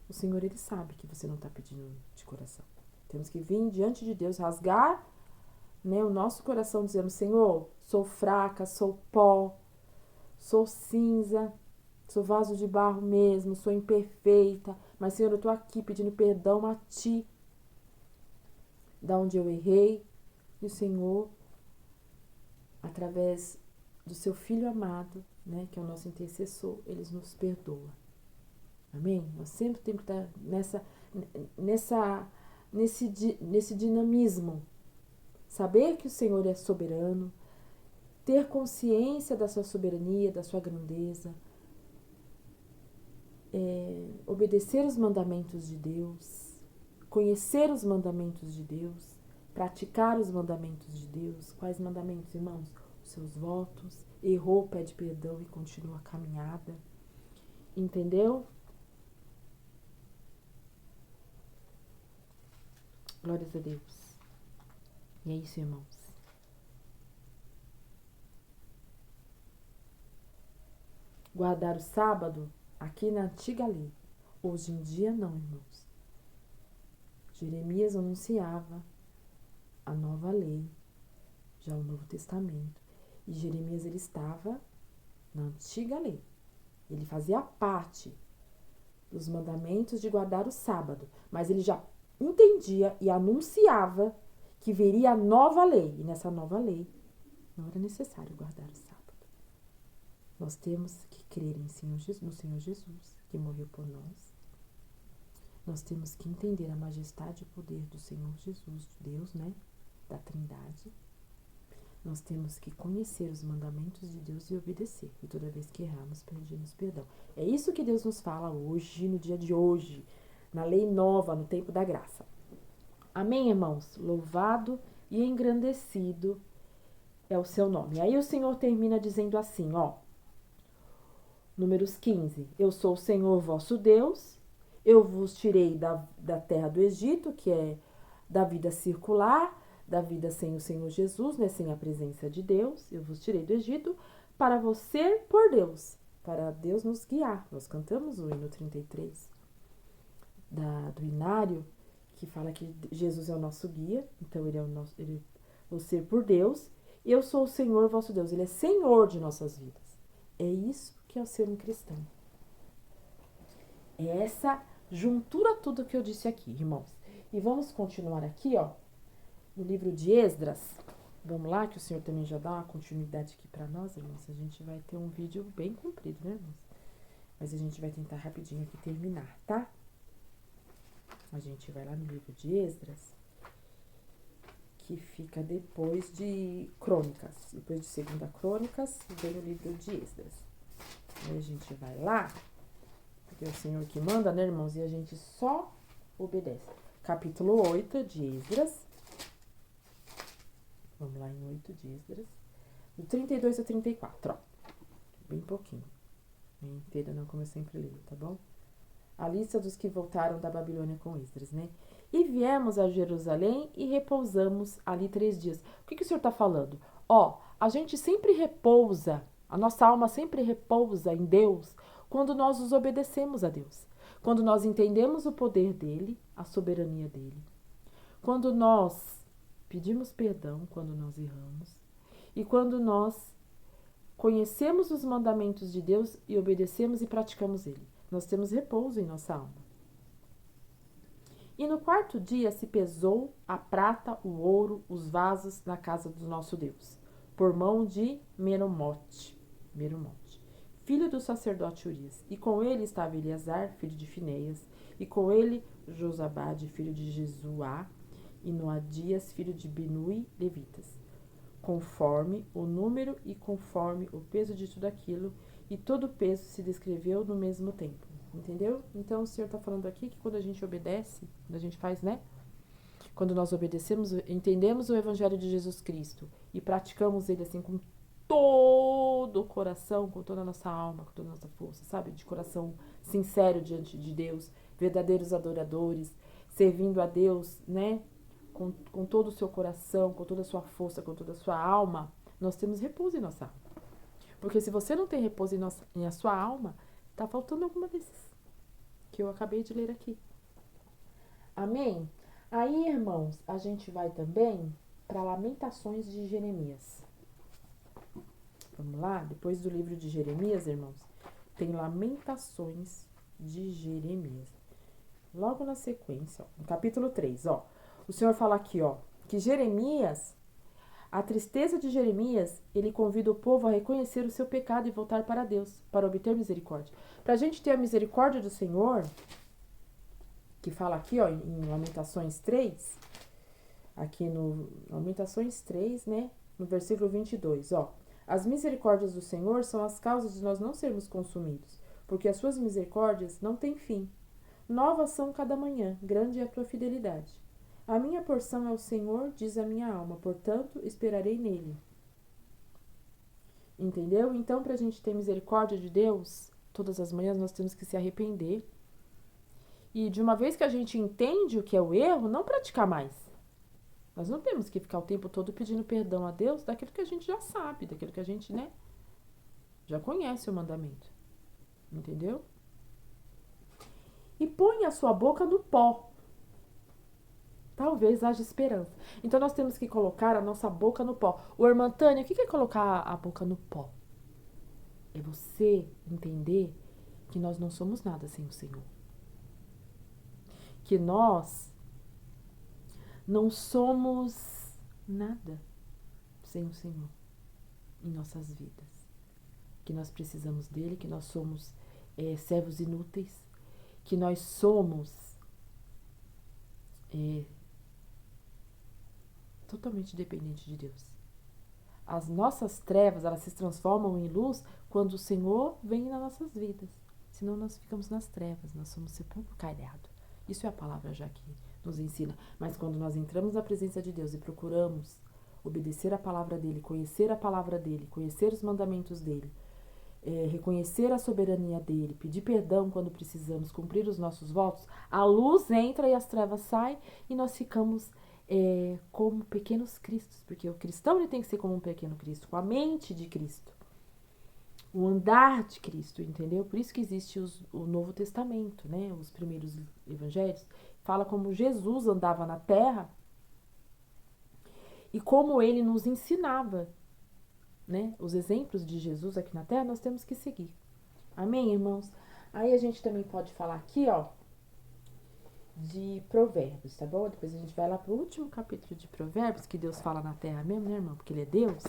o Senhor, ele sabe que você não está pedindo de coração. Temos que vir diante de Deus, rasgar, né, o nosso coração, dizendo: Senhor, sou fraca, sou pó, sou cinza, sou vaso de barro mesmo, sou imperfeita, mas, Senhor, eu estou aqui pedindo perdão a Ti, da onde eu errei. E o Senhor, através do seu Filho amado, né, que é o nosso intercessor, ele nos perdoa. Amém? Nós sempre temos que estar nesse dinamismo. Saber que o Senhor é soberano, ter consciência da sua soberania, da sua grandeza, obedecer os mandamentos de Deus, conhecer os mandamentos de Deus, praticar os mandamentos de Deus. Quais mandamentos, irmãos? Os seus votos. Errou, pede perdão e continua a caminhada. Entendeu? Glórias a Deus. E é isso, irmãos. Guardar o sábado aqui na antiga lei. Hoje em dia não, irmãos. Jeremias anunciava a nova lei, já o Novo Testamento. E Jeremias, ele estava na antiga lei. Ele fazia parte dos mandamentos de guardar o sábado, mas ele já entendia e anunciava que viria a nova lei. E nessa nova lei não era necessário guardar o sábado. Nós temos que crer no Senhor Jesus, que morreu por nós. Nós temos que entender a majestade e o poder do Senhor Jesus, Deus, né? Da Trindade. Nós temos que conhecer os mandamentos de Deus e obedecer. E toda vez que erramos, pedimos perdão. É isso que Deus nos fala hoje, no dia de hoje, na lei nova, no tempo da graça. Amém, irmãos? Louvado e engrandecido é o seu nome. Aí o Senhor termina dizendo assim, ó. Números 15. Eu sou o Senhor vosso Deus. Eu vos tirei da terra do Egito, que é da vida circular, da vida sem o Senhor Jesus, né, sem a presença de Deus. Eu vos tirei do Egito para você por Deus, para Deus nos guiar. Nós cantamos o hino 33 do Inário, que fala que Jesus é o nosso guia, então você por Deus. Eu sou o Senhor vosso Deus, ele é Senhor de nossas vidas. É isso que é o ser um cristão. É essa juntura tudo que eu disse aqui, irmãos. E vamos continuar aqui, ó, no livro de Esdras. Vamos lá, que o Senhor também já dá uma continuidade aqui para nós, irmãos. A gente vai ter um vídeo bem comprido, né, irmãos? Mas a gente vai tentar rapidinho aqui terminar, tá? A gente vai lá no livro de Esdras, que fica depois de Crônicas. Depois de 2 Crônicas, vem o livro de Esdras. Aí a gente vai lá, porque é o Senhor que manda, né, irmãos? E a gente só obedece. Capítulo 8 de Esdras. Vamos lá em 8 de Esdras. Do 32 ao 34, ó. Bem pouquinho. Nem inteiro não, como eu sempre leio, tá bom? A lista dos que voltaram da Babilônia com Esdras, né? E viemos a Jerusalém e repousamos ali 3 dias. O que o Senhor tá falando? Ó, a gente sempre repousa, a nossa alma sempre repousa em Deus quando nós os obedecemos a Deus. Quando nós entendemos o poder dele, a soberania dele. Quando nós pedimos perdão quando nós erramos. E quando nós conhecemos os mandamentos de Deus e obedecemos e praticamos ele. Nós temos repouso em nossa alma. E no 4º dia se pesou a prata, o ouro, os vasos na casa do nosso Deus, por mão de Meromote, filho do sacerdote Urias. E com ele estava Eleazar, filho de Fineias, e com ele Josabade, filho de Jesuá, e Noadias, filho de Binui, levitas, conforme o número e conforme o peso de tudo aquilo, e todo o peso se descreveu no mesmo tempo. Entendeu? Então, o Senhor está falando aqui que quando a gente obedece, quando a gente faz, né? Quando nós obedecemos, entendemos o Evangelho de Jesus Cristo e praticamos ele assim com todo o coração, com toda a nossa alma, com toda a nossa força, sabe? De coração sincero diante de Deus, verdadeiros adoradores, servindo a Deus, né? Com todo o seu coração, com toda a sua força, com toda a sua alma, nós temos repouso em nossa alma. Porque se você não tem repouso em a sua alma, tá faltando alguma desses que eu acabei de ler aqui. Amém? Aí, irmãos, a gente vai também para Lamentações de Jeremias. Vamos lá? Depois do livro de Jeremias, irmãos, tem Lamentações de Jeremias. Logo na sequência, ó, no capítulo 3, ó. O Senhor fala aqui, ó, que Jeremias A tristeza de Jeremias, ele convida o povo a reconhecer o seu pecado e voltar para Deus, para obter misericórdia. Para a gente ter a misericórdia do Senhor, que fala aqui, ó, em Lamentações 3, aqui no Lamentações 3, né, no versículo 22, ó. As misericórdias do Senhor são as causas de nós não sermos consumidos, porque as suas misericórdias não têm fim. Novas são cada manhã, grande é a tua fidelidade. A minha porção é o Senhor, diz a minha alma, portanto, esperarei nele. Entendeu? Então, para a gente ter misericórdia de Deus, todas as manhãs nós temos que se arrepender. E de uma vez que a gente entende o que é o erro, não praticar mais. Nós não temos que ficar o tempo todo pedindo perdão a Deus daquilo que a gente já sabe, daquilo que a gente, né, já conhece o mandamento. Entendeu? E põe a sua boca no pó. Talvez haja esperança. Então nós temos que colocar a nossa boca no pó. O irmã Tânia, o que é colocar a boca no pó? É você entender que nós não somos nada sem o Senhor. Que nós não somos nada sem o Senhor em nossas vidas. Que nós precisamos dele, que nós somos servos inúteis, que nós somos totalmente dependentes de Deus. As nossas trevas, elas se transformam em luz quando o Senhor vem nas nossas vidas. Senão nós ficamos nas trevas, nós somos sepulcro caiado. Isso é a palavra já que nos ensina. Mas quando nós entramos na presença de Deus e procuramos obedecer a palavra dele, conhecer a palavra dele, conhecer os mandamentos dele, reconhecer a soberania dele, pedir perdão quando precisamos, cumprir os nossos votos, a luz entra e as trevas saem e nós ficamos como pequenos cristos, porque o cristão ele tem que ser como um pequeno Cristo, com a mente de Cristo, o andar de Cristo, entendeu? Por isso que existe o Novo Testamento, né? Os primeiros evangelhos, fala como Jesus andava na terra e como ele nos ensinava, né? Os exemplos de Jesus aqui na terra nós temos que seguir. Amém, irmãos? Aí a gente também pode falar aqui, ó, de Provérbios, tá bom? Depois a gente vai lá pro último capítulo de Provérbios, que Deus fala na terra mesmo, né, irmão? Porque ele é Deus.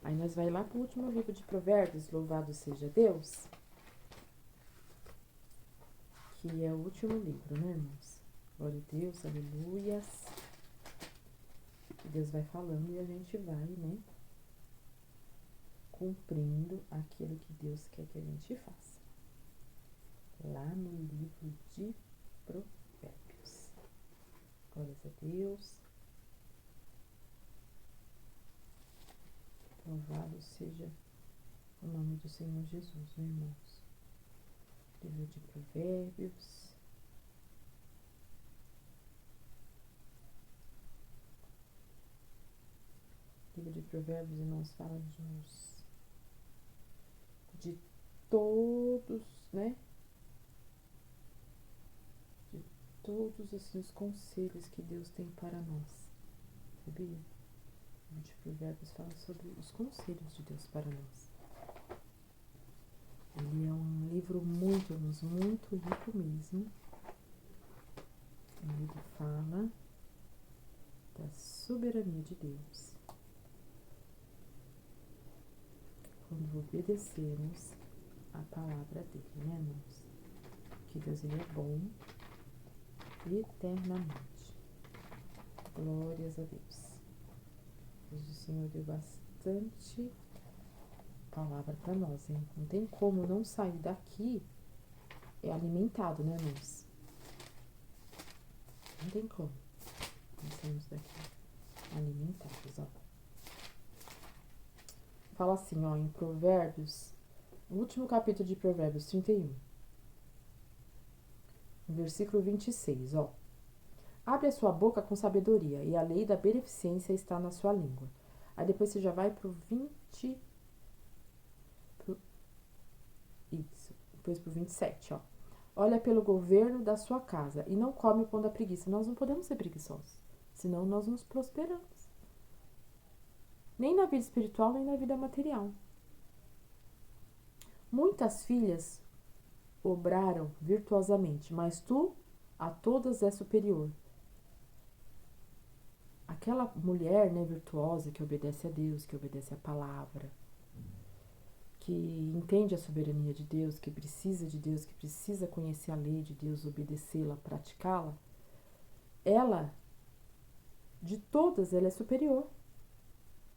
Aí nós vai lá pro último livro de Provérbios, louvado seja Deus. Que é o último livro, né, irmãos? Glória a Deus, aleluias. Deus vai falando e a gente vai, né, cumprindo aquilo que Deus quer que a gente faça. Lá no livro de Provérbios. Glória a Deus. Louvado seja o nome do Senhor Jesus, né, irmãos? Livro de Provérbios. Livro de Provérbios, irmãos, fala de todos, né? De todos assim, os conselhos que Deus tem para nós. Sabia? O livro de Provérbios fala sobre os conselhos de Deus para nós. Ele é um livro muito, irmãos, muito rico mesmo. Ele fala da soberania de Deus. Quando obedecemos a palavra dele, né, irmãos? Que Deus ele é bom eternamente. Glórias a Deus. Deus do Senhor deu bastante palavra para nós, hein? Não tem como não sair daqui alimentado, né, irmãos? Não tem como. Nós saímos daqui alimentados, ó. Fala assim, ó, em Provérbios, o último capítulo de Provérbios 31, no versículo 26, ó. Abre a sua boca com sabedoria, e a lei da beneficência está na sua língua. Aí depois você já vai pro 20... Depois pro 27, ó. Olha pelo governo da sua casa, e não come o pão da preguiça. Nós não podemos ser preguiçosos, senão nós nos prosperamos. Nem na vida espiritual, nem na vida material. Muitas filhas obraram virtuosamente, mas tu a todas é superior. aquela mulher, né, virtuosa, que obedece a Deus, que obedece a palavra, que entende a soberania de Deus, que precisa conhecer a lei de Deus, obedecê-la, praticá-la, ela, de todas, ela é superior.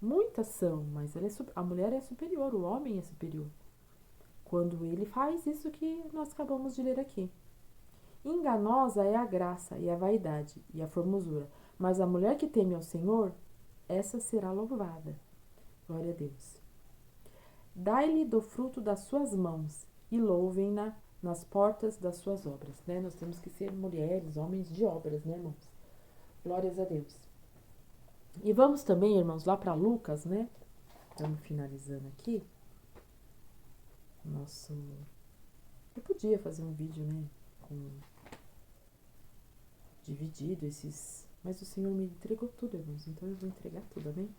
Muitas são, mas a mulher é superior, o homem é superior. Quando ele faz isso que nós acabamos de ler aqui. Enganosa é a graça e a vaidade e a formosura, mas a mulher que teme ao Senhor, essa será louvada. Glória a Deus. Dai-lhe do fruto das suas mãos e louvem-na nas portas das suas obras. Né? Nós temos que ser mulheres, homens de obras, né, irmãos? Glórias a Deus. E vamos também, irmãos, lá para Lucas, né? Estamos finalizando aqui. Eu podia fazer um vídeo, né? Dividido esses. Mas o Senhor me entregou tudo, irmãos. Então eu vou entregar tudo, amém?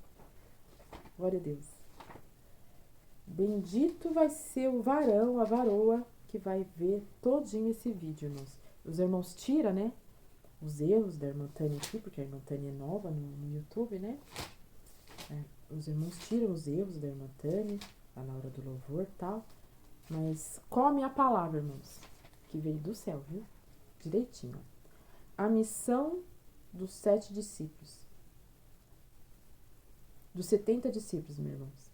Glória a Deus. Bendito vai ser o varão, a varoa, que vai ver todinho esse vídeo, irmãos. Os irmãos tiram, né? Os erros da irmã Tânia aqui, porque a irmã Tânia é nova no YouTube, né? Os irmãos tiram os erros da irmã Tânia, lá na hora do louvor e tal. Mas come a palavra, irmãos, que veio do céu, viu? Direitinho. A missão dos 7 discípulos. Dos 70 discípulos, meus irmãos.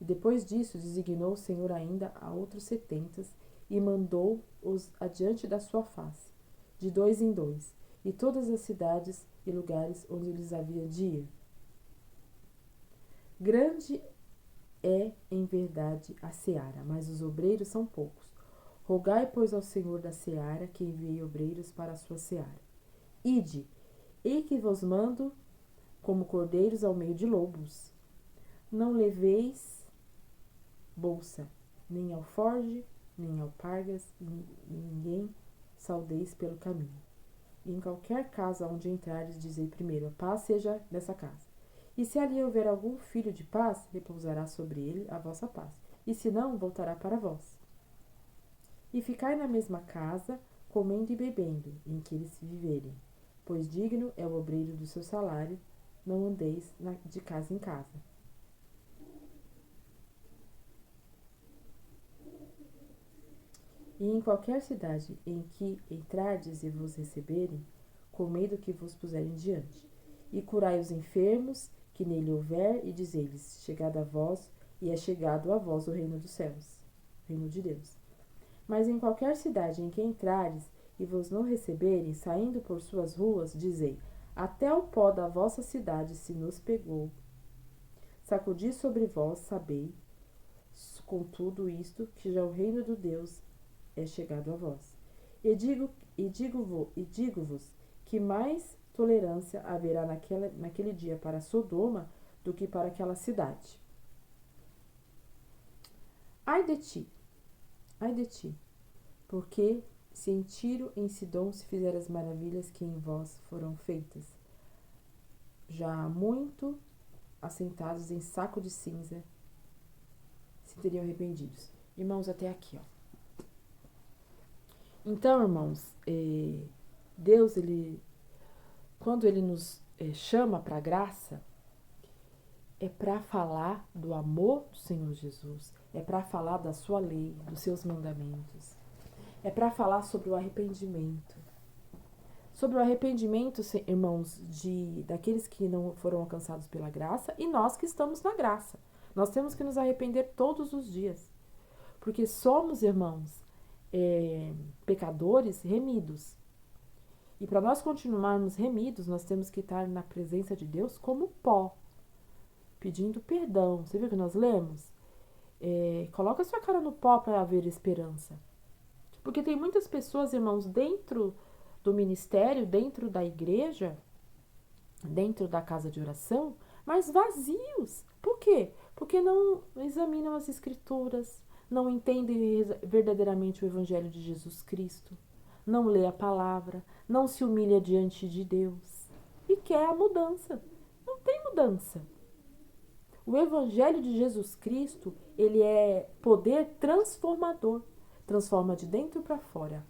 E depois disso, designou o Senhor ainda a outros 70 e mandou-os adiante da sua face, de 2 em 2, e todas as cidades e lugares onde eles haviam de ir. Grande é, em verdade, a seara, mas os obreiros são poucos. Rogai, pois, ao Senhor da seara que envie obreiros para a sua seara. Ide, ei que vos mando como cordeiros ao meio de lobos. Não leveis bolsa, nem alforge, nem alpargas, ninguém saudeis pelo caminho. E em qualquer casa onde entrares, dizei primeiro, a paz seja nessa casa. E se ali houver algum filho de paz, repousará sobre ele a vossa paz. E se não, voltará para vós. E ficai na mesma casa, comendo e bebendo, em que eles viverem. Pois digno é o obreiro do seu salário, não andeis de casa em casa. E em qualquer cidade em que entrardes e vos receberem, comei do que vos puserem diante. E curai os enfermos que nele houver, e dizei-lhes, chegado a vós, e é chegado a vós o reino dos céus, reino de Deus. Mas em qualquer cidade em que entrares, e vos não receberem, saindo por suas ruas, dizei, até o pó da vossa cidade se nos pegou. Sacudi sobre vós, sabei, com tudo isto, que já o reino de Deus é chegado a vós. E digo-vos que mais tolerância haverá naquele dia para Sodoma do que para aquela cidade. Ai de ti, porque se em Tiro e em Sidom se fizeram as maravilhas que em vós foram feitas, já muito assentados em saco de cinza se teriam arrependidos. Irmãos, até aqui, ó. Então, irmãos, Deus, quando Ele nos chama para a graça, é para falar do amor do Senhor Jesus, é para falar da sua lei, dos seus mandamentos, é para falar sobre o arrependimento. Sobre o arrependimento, irmãos, daqueles que não foram alcançados pela graça e nós que estamos na graça. Nós temos que nos arrepender todos os dias, porque somos, irmãos, pecadores remidos. E para nós continuarmos remidos, nós temos que estar na presença de Deus como pó, pedindo perdão. Você viu que nós lemos? Coloca sua cara no pó para haver esperança. Porque tem muitas pessoas, irmãos, dentro do ministério, dentro da igreja, dentro da casa de oração, mas vazios. Por quê? Porque não examinam as escrituras, não entendem verdadeiramente o evangelho de Jesus Cristo, não lê a palavra, não se humilha diante de Deus e quer a mudança. Não tem mudança. O evangelho de Jesus Cristo, ele é poder transformador, transforma de dentro para fora.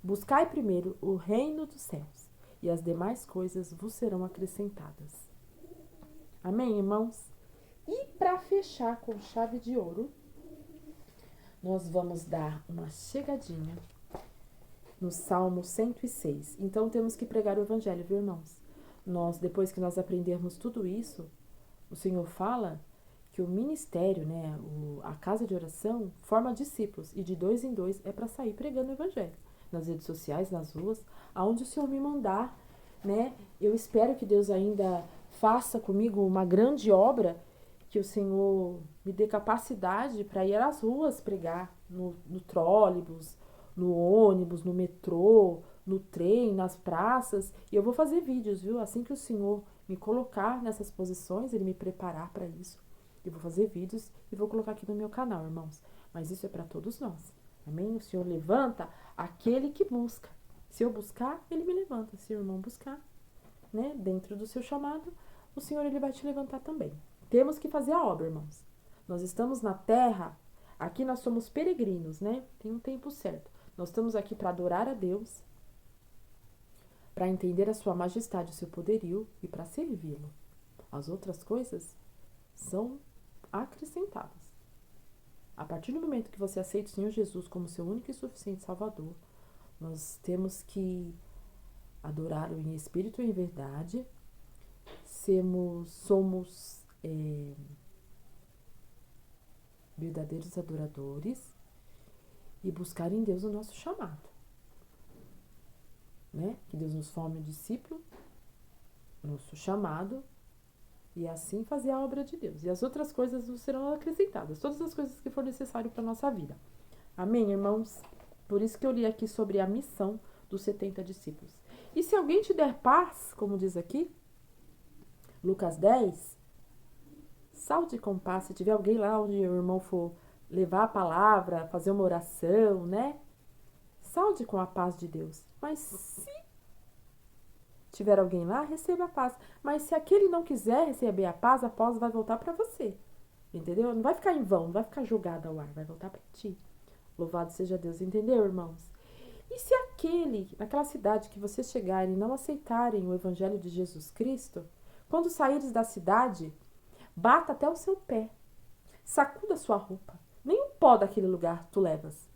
Buscai primeiro o reino dos céus e as demais coisas vos serão acrescentadas. Amém, irmãos? E para fechar com chave de ouro, nós vamos dar uma chegadinha no Salmo 106. Então, temos que pregar o Evangelho, viu, irmãos? Depois que nós aprendermos tudo isso, o Senhor fala que o ministério, né, a casa de oração, forma discípulos, e de 2 em 2 é para sair pregando o Evangelho. Nas redes sociais, nas ruas, aonde o Senhor me mandar, né? Eu espero que Deus ainda faça comigo uma grande obra, que o Senhor me dê capacidade para ir às ruas pregar, no trólebus, no ônibus, no metrô, no trem, nas praças. E eu vou fazer vídeos, viu? Assim que o Senhor me colocar nessas posições, Ele me preparar para isso, eu vou fazer vídeos e vou colocar aqui no meu canal, irmãos. Mas isso é para todos nós. Amém? O Senhor levanta aquele que busca. Se eu buscar, Ele me levanta. Se o irmão buscar, né, dentro do seu chamado, o Senhor, Ele vai te levantar também. Temos que fazer a obra, irmãos. Nós estamos na terra, aqui nós somos peregrinos, né? Tem um tempo certo. Nós estamos aqui para adorar a Deus, para entender a sua majestade, o seu poderio e para servi-lo. As outras coisas são acrescentadas. A partir do momento que você aceita o Senhor Jesus como seu único e suficiente Salvador, nós temos que adorá-lo em espírito e em verdade. Somos verdadeiros adoradores e buscar em Deus o nosso chamado, né? Que Deus nos forme um discípulo, nosso chamado, e assim fazer a obra de Deus. E as outras coisas nos serão acrescentadas, todas as coisas que for necessário para a nossa vida. Amém, irmãos? Por isso que eu li aqui sobre a missão dos 70 discípulos. E se alguém te der paz, como diz aqui, Lucas 10, saúde com paz. Se tiver alguém lá onde o irmão for levar a palavra, fazer uma oração, né? Saúde com a paz de Deus. Mas se tiver alguém lá, receba a paz. Mas se aquele não quiser receber a paz vai voltar para você. Entendeu? Não vai ficar em vão, não vai ficar jogada ao ar, vai voltar para ti. Louvado seja Deus, entendeu, irmãos? E se naquela cidade que vocês chegarem e não aceitarem o Evangelho de Jesus Cristo, quando saíres da cidade, bata até o seu pé, sacuda a sua roupa, nem um pó daquele lugar tu levas,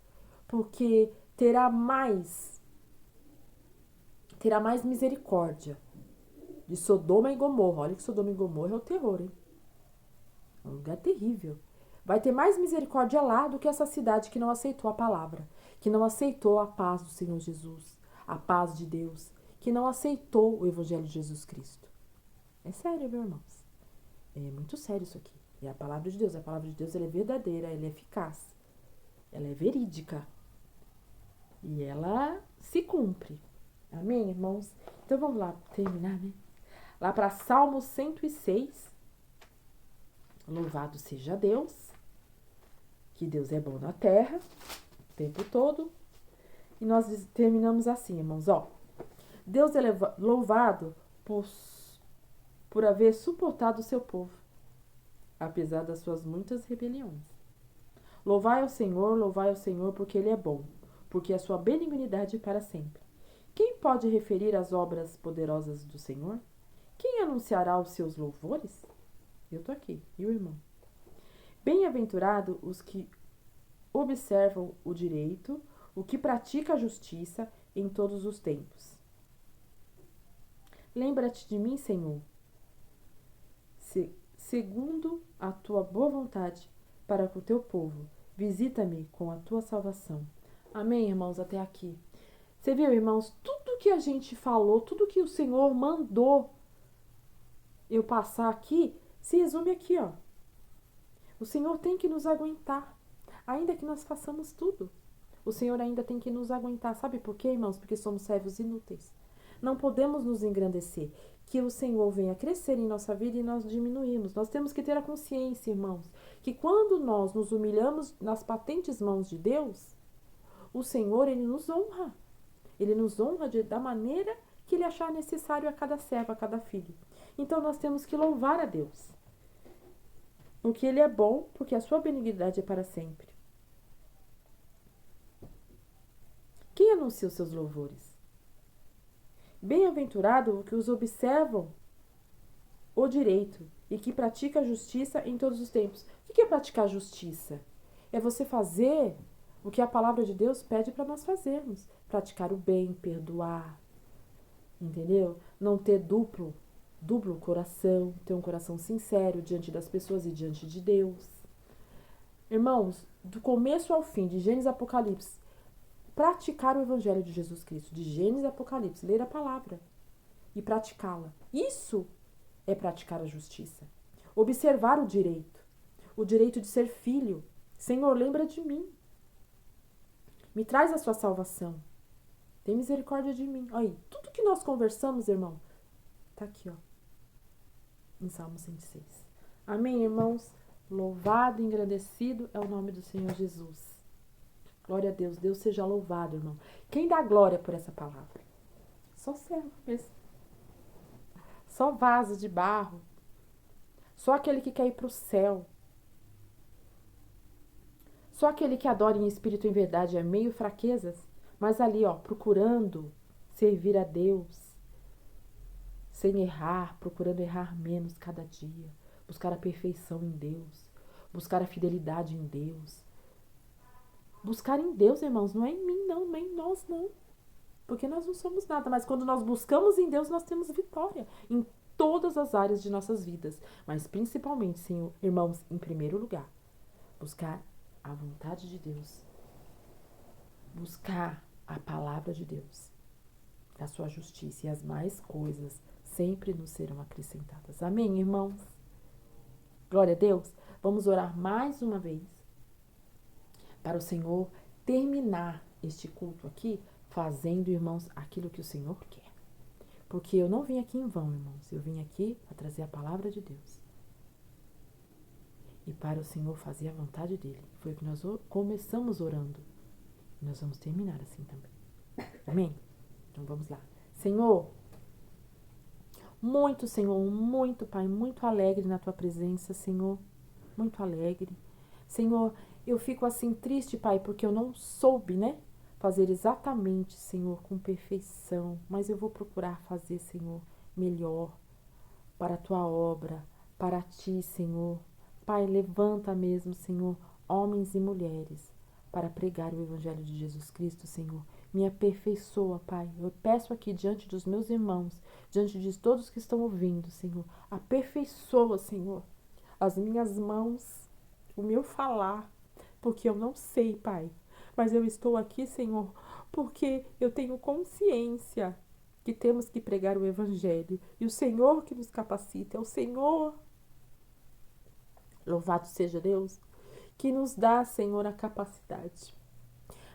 porque terá mais misericórdia de Sodoma e Gomorra. Olha que Sodoma e Gomorra é o terror, hein? É um lugar terrível. Vai ter mais misericórdia lá do que essa cidade que não aceitou a palavra, que não aceitou a paz do Senhor Jesus, a paz de Deus, que não aceitou o Evangelho de Jesus Cristo. É sério, meus irmãos. É muito sério isso aqui. É a palavra de Deus. A palavra de Deus, ela é verdadeira, ela é eficaz, ela é verídica e ela se cumpre. Amém, irmãos? Então vamos lá terminar, né? Lá para Salmo 106. Louvado seja Deus, que Deus é bom na terra, o tempo todo. E nós terminamos assim, irmãos, ó. Deus é louvado por haver suportado o seu povo, apesar das suas muitas rebeliões. Louvai ao Senhor, porque Ele é bom, porque a sua benignidade é para sempre. Quem pode referir as obras poderosas do Senhor? Quem anunciará os seus louvores? Eu tô aqui, e o irmão? Bem-aventurado os que observam o direito, o que pratica a justiça em todos os tempos. Lembra-te de mim, Senhor, segundo a tua boa vontade para com o teu povo. Visita-me com a tua salvação. Amém, irmãos, até aqui. Você viu, irmãos, tudo que a gente falou, tudo que o Senhor mandou eu passar aqui, se resume aqui, ó. O Senhor tem que nos aguentar, ainda que nós façamos tudo. O Senhor ainda tem que nos aguentar. Sabe por quê, irmãos? Porque somos servos inúteis. Não podemos nos engrandecer. Que o Senhor venha crescer em nossa vida e nós diminuímos. Nós temos que ter a consciência, irmãos, que quando nós nos humilhamos nas patentes mãos de Deus, o Senhor, Ele nos honra. Ele nos honra da maneira que Ele achar necessário a cada servo, a cada filho. Então, nós temos que louvar a Deus. Porque Ele é bom, porque a sua benignidade é para sempre. Quem anuncia os seus louvores? Bem-aventurado o que os observam o direito e que pratica a justiça em todos os tempos. O que é praticar a justiça? É você fazer o que a palavra de Deus pede para nós fazermos. Praticar o bem, perdoar, entendeu? Não ter duplo coração, ter um coração sincero diante das pessoas e diante de Deus. Irmãos, do começo ao fim, de Gênesis a Apocalipse, praticar o Evangelho de Jesus Cristo, de Gênesis a Apocalipse, ler a palavra e praticá-la. Isso é praticar a justiça. Observar o direito de ser filho. Senhor, lembra de mim. Me traz a sua salvação. Tem misericórdia de mim. Aí, tudo que nós conversamos, irmão, tá aqui, ó, em Salmo 106. Amém, irmãos? Louvado e engrandecido é o nome do Senhor Jesus. Glória a Deus. Deus seja louvado, irmão. Quem dá glória por essa palavra? Só servo mesmo. Só vaso de barro. Só aquele que quer ir para o céu. Só aquele que adora em espírito e em verdade é meio fraquezas, mas ali, ó, procurando servir a Deus, sem errar, procurando errar menos cada dia, buscar a perfeição em Deus, buscar a fidelidade em Deus. Buscar em Deus, irmãos, não é em mim, não é em nós, não. Porque nós não somos nada, mas quando nós buscamos em Deus, nós temos vitória em todas as áreas de nossas vidas. Mas principalmente, Senhor, irmãos, em primeiro lugar, buscar a vontade de Deus. Buscar a palavra de Deus, a sua justiça, e as mais coisas sempre nos serão acrescentadas. Amém, irmãos? Glória a Deus. Vamos orar mais uma vez para o Senhor terminar este culto aqui, fazendo, irmãos, aquilo que o Senhor quer. Porque eu não vim aqui em vão, irmãos. Eu vim aqui para trazer a palavra de Deus. E para o Senhor fazer a vontade dele. Foi o que nós começamos orando. E nós vamos terminar assim também. Amém? Então vamos lá. Senhor, muito, Pai, muito alegre na tua presença, Senhor. Muito alegre. Senhor, eu fico assim triste, Pai, porque eu não soube, né? Fazer exatamente, Senhor, com perfeição. Mas eu vou procurar fazer, Senhor, melhor para a tua obra, para ti, Senhor. Pai, levanta mesmo, Senhor, homens e mulheres para pregar o Evangelho de Jesus Cristo, Senhor. Me aperfeiçoa, Pai. Eu peço aqui diante dos meus irmãos, diante de todos que estão ouvindo, Senhor. Aperfeiçoa, Senhor, as minhas mãos, o meu falar, porque eu não sei, Pai. Mas eu estou aqui, Senhor, porque eu tenho consciência que temos que pregar o Evangelho. E o Senhor que nos capacita, é o Senhor. Louvado seja Deus, que nos dá, Senhor, a capacidade.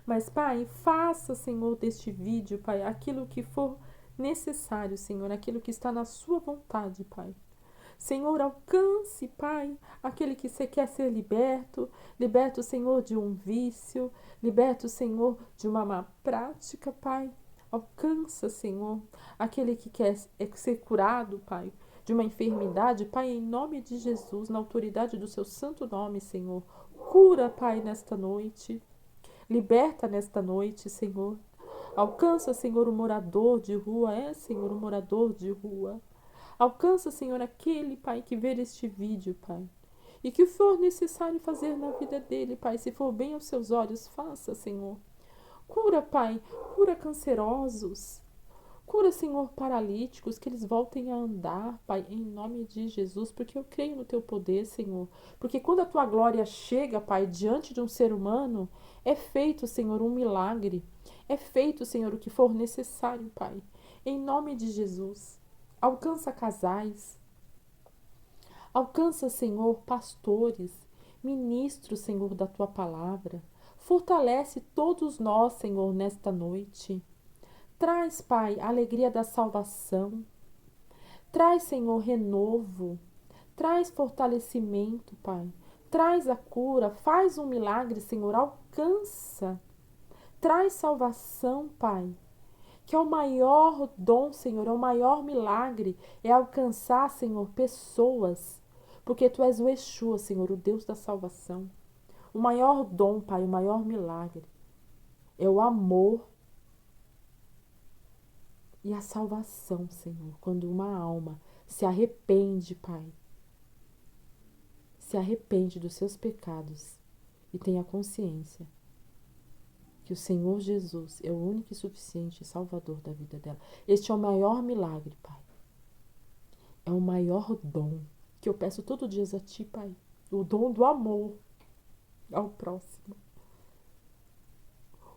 Mas, Pai, faça, Senhor, deste vídeo, Pai, aquilo que for necessário, Senhor, aquilo que está na sua vontade, Pai. Senhor, alcance, Pai, aquele que você quer ser liberto. Liberto, Senhor, de um vício. Liberto, Senhor, de uma má prática, Pai. Alcança, Senhor, aquele que quer ser curado, Pai, de uma enfermidade, Pai, em nome de Jesus, na autoridade do seu santo nome, Senhor. Cura, Pai, nesta noite. Liberta nesta noite, Senhor. Alcança, Senhor, o morador de rua. Senhor, o morador de rua. Alcança, Senhor, aquele, Pai, que ver este vídeo, Pai. E que for necessário fazer na vida dele, Pai, se for bem aos seus olhos, faça, Senhor. Cura, Pai, cura cancerosos. Cura, Senhor, paralíticos, que eles voltem a andar, Pai, em nome de Jesus, porque eu creio no teu poder, Senhor. Porque quando a tua glória chega, Pai, diante de um ser humano, é feito, Senhor, um milagre. É feito, Senhor, o que for necessário, Pai, em nome de Jesus. Alcança casais. Alcança, Senhor, pastores, ministros, Senhor, da tua palavra. Fortalece todos nós, Senhor, nesta noite. Traz, Pai, a alegria da salvação. Traz, Senhor, renovo. Traz fortalecimento, Pai. Traz a cura. Faz um milagre, Senhor. Alcança. Traz salvação, Pai. Que é o maior dom, Senhor, é o maior milagre. É alcançar, Senhor, pessoas. Porque Tu és o Yeshua, Senhor, o Deus da salvação. O maior dom, Pai, o maior milagre é o amor. E a salvação, Senhor, quando uma alma se arrepende, Pai, se arrepende dos seus pecados e tem a consciência que o Senhor Jesus é o único e suficiente Salvador da vida dela. Este é o maior milagre, Pai. É o maior dom que eu peço todos os dias a Ti, Pai. O dom do amor ao próximo.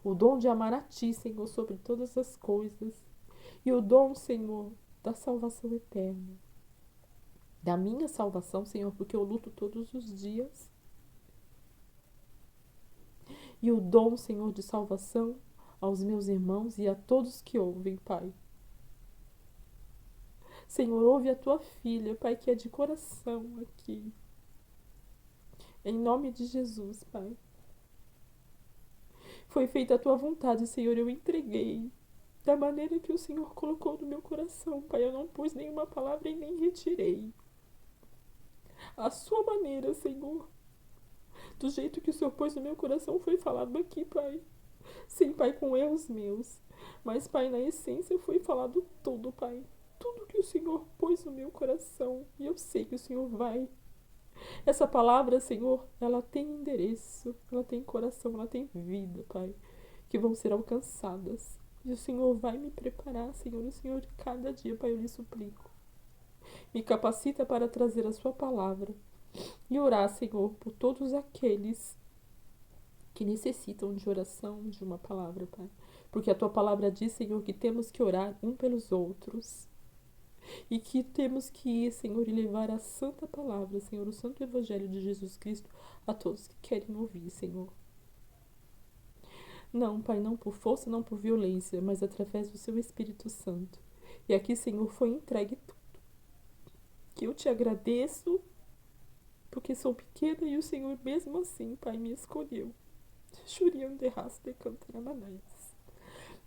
O dom de amar a Ti, Senhor, sobre todas as coisas. E o dom, Senhor, da salvação eterna. Da minha salvação, Senhor, porque eu luto todos os dias. E o dom, Senhor, de salvação aos meus irmãos e a todos que ouvem, Pai. Senhor, ouve a Tua filha, Pai, que é de coração aqui. Em nome de Jesus, Pai. Foi feita a Tua vontade, Senhor, eu entreguei da maneira que o Senhor colocou no meu coração, Pai. Eu não pus nenhuma palavra e nem retirei. A Sua maneira, Senhor. Do jeito que o Senhor pôs no meu coração foi falado aqui, Pai. Sim, Pai, com erros meus. Mas, Pai, na essência foi falado tudo, Pai. Tudo que o Senhor pôs no meu coração. E eu sei que o Senhor vai. Essa palavra, Senhor, ela tem endereço, ela tem coração, ela tem vida, Pai, que vão ser alcançadas. E o Senhor vai me preparar, Senhor, o Senhor, cada dia, Pai, eu lhe suplico. Me capacita para trazer a Sua palavra e orar, Senhor, por todos aqueles que necessitam de oração, de uma palavra, Pai. Porque a Tua palavra diz, Senhor, que temos que orar um pelos outros. E que temos que ir, Senhor, e levar a santa palavra, Senhor, o santo evangelho de Jesus Cristo a todos que querem ouvir, Senhor. Não, Pai, não por força, não por violência, mas através do Seu Espírito Santo. E aqui, Senhor, foi entregue tudo. Que eu Te agradeço, porque sou pequena e o Senhor mesmo assim, Pai, me escolheu.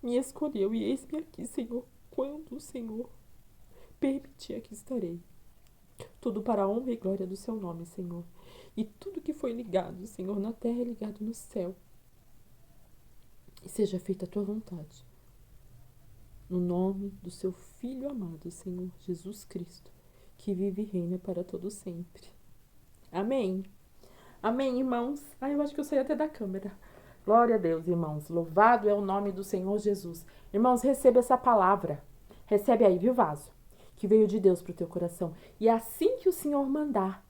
Me escolheu e eis-me aqui, Senhor, quando o Senhor permitir, aqui estarei. Tudo para a honra e glória do Seu nome, Senhor. E tudo que foi ligado, Senhor, na terra é ligado no céu. E seja feita a Tua vontade. No nome do Seu Filho amado, Senhor Jesus Cristo, que vive e reina para todo sempre. Amém. Amém, irmãos. Eu acho que eu saí até da câmera. Glória a Deus, irmãos. Louvado é o nome do Senhor Jesus. Irmãos, receba essa palavra. Recebe aí, viu, vaso? Que veio de Deus para o teu coração. E assim que o Senhor mandar,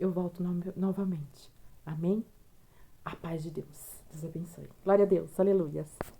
eu volto novamente. Amém? A paz de Deus. Deus abençoe. Glória a Deus. Aleluias.